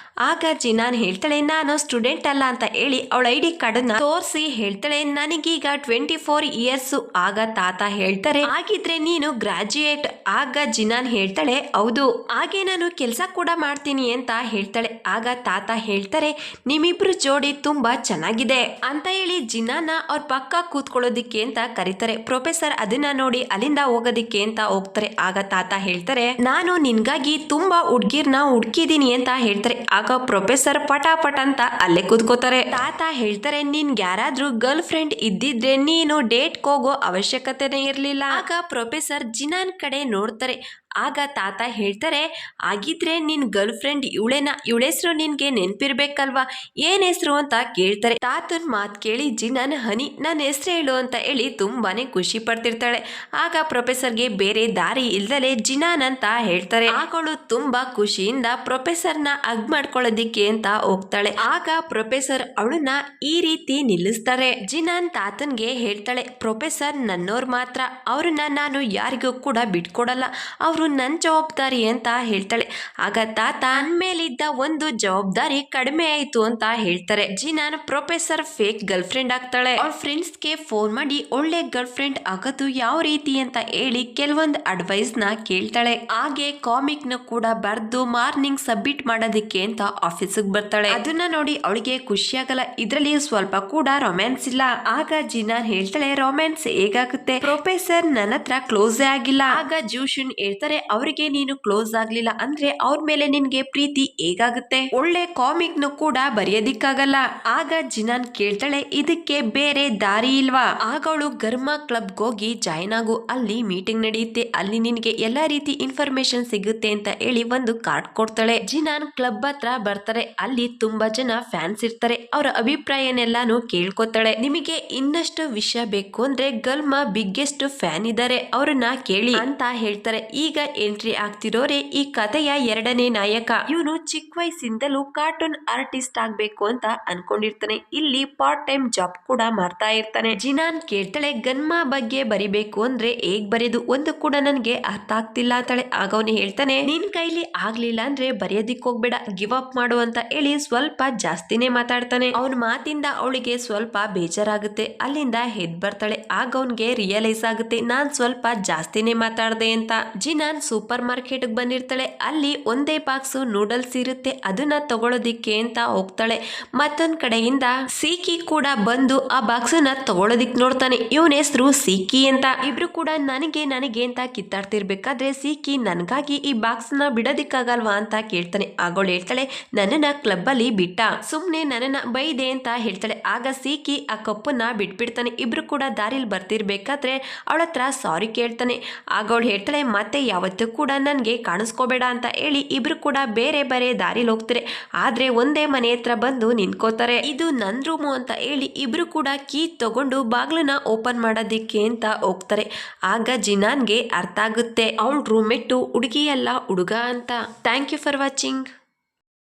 S1: ಆಗ ಜಿನಾನ್ ಹೇಳ್ತಾಳೆ, ನಾನು ಸ್ಟೂಡೆಂಟ್ ಅಲ್ಲ ಅಂತ ಹೇಳಿ ಅವಳ ಐಡಿ ಕಾರ್ಡ್ ತೋರಿಸಿ ಹೇಳ್ತಾಳೆ, ನನಗೀಗ 24 ಇಯರ್ಸ್. ಆಗ ತಾತ ಹೇಳ್ತಾರೆ, ಹಾಗಿದ್ರೆ ನೀನು ಗ್ರಾಜುಯೇಟ್? ಆಗ ಜಿನಾನ್ ಹೇಳ್ತಾಳೆ, ಹೌದು. ಹಾಗೆ ನಾನು ಕೆಲಸ ಕೂಡ ಮಾಡ್ತೀನಿ ಅಂತ ಹೇಳ್ತಾಳೆ. ಆಗ ತಾತ ಹೇಳ್ತಾರೆ, ನಿಮ್ಮಿಬ್ರು ಜೋಡಿ ತುಂಬಾ ಚೆನ್ನಾಗಿದೆ ಅಂತ ಹೇಳಿ ಜಿನಾನ ಅವ್ರ ಪಕ್ಕ ಕೂತ್ಕೊಳ್ಳೋದಿಕ್ಕೆ ಅಂತ ಕರೀತಾರೆ. ಪ್ರೊಫೆಸರ್ ಅದನ್ನ ನೋಡಿ ಅಲ್ಲಿಂದ ಹೋಗೋದಿಕ್ಕೆ ಅಂತ ಹೋಗ್ತಾರೆ. ಆಗ ತಾತ ಹೇಳ್ತಾರೆ, ನಾನು ನಿನ್ಗಾಗಿ ತುಂಬಾ ಹುಡ್ಗಿರ್ನ ಹುಡ್ಕಿದೀನಿ ಅಂತ ಹೇಳ್ತಾರೆ. ಆಗ ಪ್ರೊಫೆಸರ್ ಪಟಾಪಟ್ ಅಂತ ಅಲ್ಲೇ ಕೂತ್ಕೋತಾರೆ. ತಾತ ಹೇಳ್ತಾರೆ, ನಿನ್ಗೆ ಯಾರಾದ್ರೂ ಗರ್ಲ್ ಫ್ರೆಂಡ್ ಇದ್ದಿದ್ರೆ ನೀನು ಡೇಟ್ಗೆ ಹೋಗೋ ಅವಶ್ಯಕತೆನೇ ಇರ್ಲಿಲ್ಲ. ಆಗ ಪ್ರೊಫೆಸರ್ ಜಿನಾನ್ ಕಡೆ ನೋಡ್ತಾರೆ. ಆಗ ತಾತ ಹೇಳ್ತಾರೆ, ಆಗಿದ್ರೆ ನಿನ್ ಗರ್ಲ್ ಫ್ರೆಂಡ್ ಇವಳೇನ? ಇವಳ ಹೆಸರು ನಿನ್ಗೆ ನೆನ್ಪಿರ್ಬೇಕಲ್ವಾ? ಏನ್ ಹೆಸರು ಅಂತ ಕೇಳ್ತಾರೆ. ತಾತನ್ ಮಾತ್ ಕೇಳಿ ಜಿನಾನ್, ಹನಿ ನನ್ನ ಹೆಸರು ಹೇಳು ಅಂತ ಹೇಳಿ ತುಂಬಾನೇ ಖುಷಿ ಪಡ್ತಿರ್ತಾಳೆ. ಆಗ ಪ್ರೊಫೆಸರ್ಗೆ ಬೇರೆ ದಾರಿ ಇಲ್ದಲೆ ಜಿನಾನ್ ಅಂತ ಹೇಳ್ತಾರೆ. ಆಗಳು ತುಂಬಾ ಖುಷಿಯಿಂದ ಪ್ರೊಫೆಸರ್ನ ಹಗ್ ಮಾಡ್ಕೊಳ್ಳೋದಿಕ್ಕೆ ಅಂತ ಹೋಗ್ತಾಳೆ. ಆಗ ಪ್ರೊಫೆಸರ್ ಅವಳನ್ನ ಈ ರೀತಿ ನಿಲ್ಲಿಸ್ತಾರೆ. ಜಿನಾನ್ ತಾತನ್ಗೆ ಹೇಳ್ತಾಳೆ, ಪ್ರೊಫೆಸರ್ ನನ್ನೋರ್ ಮಾತ್ರ, ಅವ್ರನ್ನ ನಾನು ಯಾರಿಗೂ ಕೂಡ ಬಿಟ್ಕೊಡಲ್ಲ, ಅವ್ರು ನನ್ ಜವಾಬ್ದಾರಿ ಅಂತ ಹೇಳ್ತಾಳೆ. ಆಗ ತಾತ ಮೇಲಿದ್ದ ಒಂದು ಜವಾಬ್ದಾರಿ ಕಡಿಮೆ ಆಯ್ತು ಅಂತ ಹೇಳ್ತಾರೆ. ಜಿನಾನ್ ಪ್ರೊಫೆಸರ್ ಫೇಕ್ ಗರ್ಲ್ ಫ್ರೆಂಡ್ ಆಗ್ತಾಳೆ. ಅವ್ರ ಫ್ರೆಂಡ್ಸ್ಗೆ ಫೋನ್ ಮಾಡಿ ಒಳ್ಳೆ ಗರ್ಲ್ ಫ್ರೆಂಡ್ ಆಗೋದು ಯಾವ ರೀತಿ ಅಂತ ಹೇಳಿ ಕೆಲವೊಂದು ಅಡ್ವೈಸ್ ನ ಕೇಳ್ತಾಳೆ. ಹಾಗೆ ಕಾಮಿಕ್ ನ ಕೂಡ ಬರ್ದು ಮಾರ್ನಿಂಗ್ ಸಬ್ಮಿಟ್ ಮಾಡೋದಿಕ್ಕೆ ಅಂತ ಆಫೀಸಿಗೆ ಬರ್ತಾಳೆ. ಅದನ್ನ ನೋಡಿ ಅವಳಿಗೆ ಖುಷಿಯಾಗಲ್ಲ, ಇದ್ರಲ್ಲಿ ಸ್ವಲ್ಪ ಕೂಡ ರೊಮ್ಯಾನ್ಸ್ ಇಲ್ಲ. ಆಗ ಜಿನಾನ್ ಹೇಳ್ತಾಳೆ, ರೊಮ್ಯಾನ್ಸ್ ಹೇಗಾಗುತ್ತೆ? ಪ್ರೊಫೆಸರ್ ನನ್ನ ಹತ್ರ ಕ್ಲೋಸ್ ಆಗಿಲ್ಲ. ಆಗ ಜೂಶನ್ ಹೇಳ್ತಾರೆ, ಅವರಿಗೆ ನೀನು ಕ್ಲೋಸ್ ಆಗ್ಲಿಲ್ಲ ಅಂದ್ರೆ ಅವ್ರ ಮೇಲೆ ನಿನ್ಗೆ ಪ್ರೀತಿ ಹೇಗಾಗುತ್ತೆ? ಒಳ್ಳೆ ಕಾಮಿಕ್ ನು ಕೂಡ ಬರೆಯೋದಿಕ್ಕಾಗಲ್ಲ. ಆಗ ಜಿನಾನ್ ಕೇಳ್ತಾಳೆ, ಇದಕ್ಕೆ ಬೇರೆ ದಾರಿ ಇಲ್ವಾ? ಆಗ ಅವಳು ಗರ್ಮಾ ಕ್ಲಬ್ ಹೋಗಿ ಜಾಯ್ನ್ ಆಗು, ಅಲ್ಲಿ ಮೀಟಿಂಗ್ ನಡೆಯುತ್ತೆ, ಅಲ್ಲಿ ನಿನ್ಗೆ ಎಲ್ಲಾ ರೀತಿ ಇನ್ಫಾರ್ಮೇಶನ್ ಸಿಗುತ್ತೆ ಅಂತ ಹೇಳಿ ಒಂದು ಕಾರ್ಡ್ ಕೊಡ್ತಾಳೆ. ಜಿನಾನ್ ಕ್ಲಬ್ ಹತ್ರ ಬರ್ತಾರೆ. ಅಲ್ಲಿ ತುಂಬಾ ಜನ ಫ್ಯಾನ್ಸ್ ಇರ್ತಾರೆ. ಅವರ ಅಭಿಪ್ರಾಯನೆಲ್ಲಾನು ಕೇಳ್ಕೊತಾಳೆ. ನಿಮಗೆ ಇನ್ನಷ್ಟು ವಿಷಯ ಬೇಕು ಅಂದ್ರೆ ಗರ್ಮಾ ಬಿಗ್ಗೆಸ್ಟ್ ಫ್ಯಾನ್ ಇದ್ದಾರೆ, ಅವ್ರನ್ನ ಕೇಳಿ ಅಂತ ಹೇಳ್ತಾರೆ. ಈಗ ಎಂಟ್ರಿ ಆಗ್ತಿರೋರೆ ಈ ಕಥೆಯ 2ನೇ ನಾಯಕ. ಇವನು ಚಿಕ್ಕ ವಯಸ್ಸಿಂದಲೂ ಕಾರ್ಟೂನ್ ಆರ್ಟಿಸ್ಟ್ ಆಗ್ಬೇಕು ಅಂತ ಅನ್ಕೊಂಡಿರ್ತಾನೆ. ಇಲ್ಲಿ ಪಾರ್ಟ್ ಟೈಮ್ ಜಾಬ್ ಕೂಡ ಮಾಡ್ತಾ ಇರ್ತಾನೆ. ಜಿನಾನ್ ಕೇಳ್ತಾಳೆ, ಗನ್ಮಾ ಬಗ್ಗೆ ಬರಿಬೇಕು ಅಂದ್ರೆ ಹೇಗ್ ಬರೆಯೋದು? ಒಂದು ಕೂಡ ನನ್ಗೆ ಅರ್ಥ ಆಗ್ತಿಲ್ಲ ಅಂತಾಳೆ. ಆಗ ಅವನು ಹೇಳ್ತಾನೆ, ನಿನ್ ಕೈಲಿ ಆಗ್ಲಿಲ್ಲ ಅಂದ್ರೆ ಬರೆಯೋದಿಕ್ ಹೋಗ್ಬೇಡ, ಗಿವ್ ಅಪ್ ಮಾಡು ಅಂತ ಹೇಳಿ ಸ್ವಲ್ಪ ಜಾಸ್ತಿನೇ ಮಾತಾಡ್ತಾನೆ. ಅವನ ಮಾತಿಂದ ಅವಳಿಗೆ ಸ್ವಲ್ಪ ಬೇಜಾರಾಗುತ್ತೆ. ಅಲ್ಲಿಂದ ಹೆದ್ ಬರ್ತಾಳೆ. ಆಗ ಅವನ್ಗೆ ರಿಯಲೈಸ್ ಆಗುತ್ತೆ, ನಾನ್ ಸ್ವಲ್ಪ ಜಾಸ್ತಿನೇ ಮಾತಾಡ್ದೆ ಅಂತ. ಜಿನಾನ್ ಜಿನಾನ್ ಸೂಪರ್ ಮಾರ್ಕೆಟ್ಗೆ ಬಂದಿರ್ತಾಳೆ. ಅಲ್ಲಿ ಒಂದೇ ಬಾಕ್ಸ್ ನೂಡಲ್ಸ್ ಇರುತ್ತೆ, ಅದನ್ನ ತಗೊಳ್ಳೋದಿಕ್ಕೆ ಅಂತ ಹೋಗ್ತಾಳೆ. ಮತ್ತೊಂದ್ ಕಡೆಯಿಂದ ಸೀಕಿ ಕೂಡ ಬಂದು ಆ ಬಾಕ್ಸ್ ನ ತಗೊಳ್ಳೋದಿಕ್ ನೋಡ್ತಾನೆ. ಇವನ ಹೆಸರು ಸೀಕಿ ಅಂತ. ಇಬ್ರು ಕೂಡ ನನಗೆ ಅಂತ ಕಿತ್ತಾಡ್ತಿರ್ಬೇಕಾದ್ರೆ ಸೀಕಿ ನನ್ಗಾಗಿ ಈ ಬಾಕ್ಸ್ ನ ಬಿಡೋದಿಕ್ಕಾಗಲ್ವಾ ಅಂತ ಕೇಳ್ತಾನೆ. ಆಗೋಳು ಹೇಳ್ತಾಳೆ, ನನ್ನನ್ನ ಕ್ಲಬ್ ಅಲ್ಲಿ ಬಿಟ್ಟ, ಸುಮ್ನೆ ನನ್ನನ್ನ ಬೈದೆ ಅಂತ ಹೇಳ್ತಾಳೆ. ಆಗ ಸೀಕಿ ಆ ಕಪ್ಪನ್ನ ಬಿಟ್ಬಿಡ್ತಾನೆ. ಇಬ್ರು ಕೂಡ ದಾರಿಲಿ ಬರ್ತಿರ್ಬೇಕಾದ್ರೆ ಅವಳ ಹತ್ರ ಸಾರಿ ಕೇಳ್ತಾನೆ. ಆಗ ಅವಳು ಹೇಳ್ತಾಳೆ, ಮತ್ತೆ ಯಾವತ್ತೂ ಕೂಡ ನನ್ಗೆ ಕಾಣಿಸ್ಕೋಬೇಡ ಅಂತ ಹೇಳಿ ಇಬ್ರು ಕೂಡ ಬೇರೆ ಬೇರೆ ದಾರಿಲಿ ಹೋಗ್ತಾರೆ. ಆದ್ರೆ ಒಂದೇ ಮನೆ ಹತ್ರ ಬಂದು ನಿಂತ್ಕೋತಾರೆ. ಇದು ನನ್ ರೂಮು ಅಂತ ಹೇಳಿ ಇಬ್ರು ಕೂಡ ಕೀ ತಗೊಂಡು ಬಾಗ್ಲನ್ನ ಓಪನ್ ಮಾಡೋದಿಕ್ಕೆ ಅಂತ ಹೋಗ್ತಾರೆ. ಆಗ ಜಿನಾನ್ಗೆ ಅರ್ಥ ಆಗುತ್ತೆ ಅವಳ ರೂಮ್ಮೇಟು ಹುಡುಗಿ ಅಲ್ಲ ಹುಡುಗ ಅಂತ. Thank you for watching.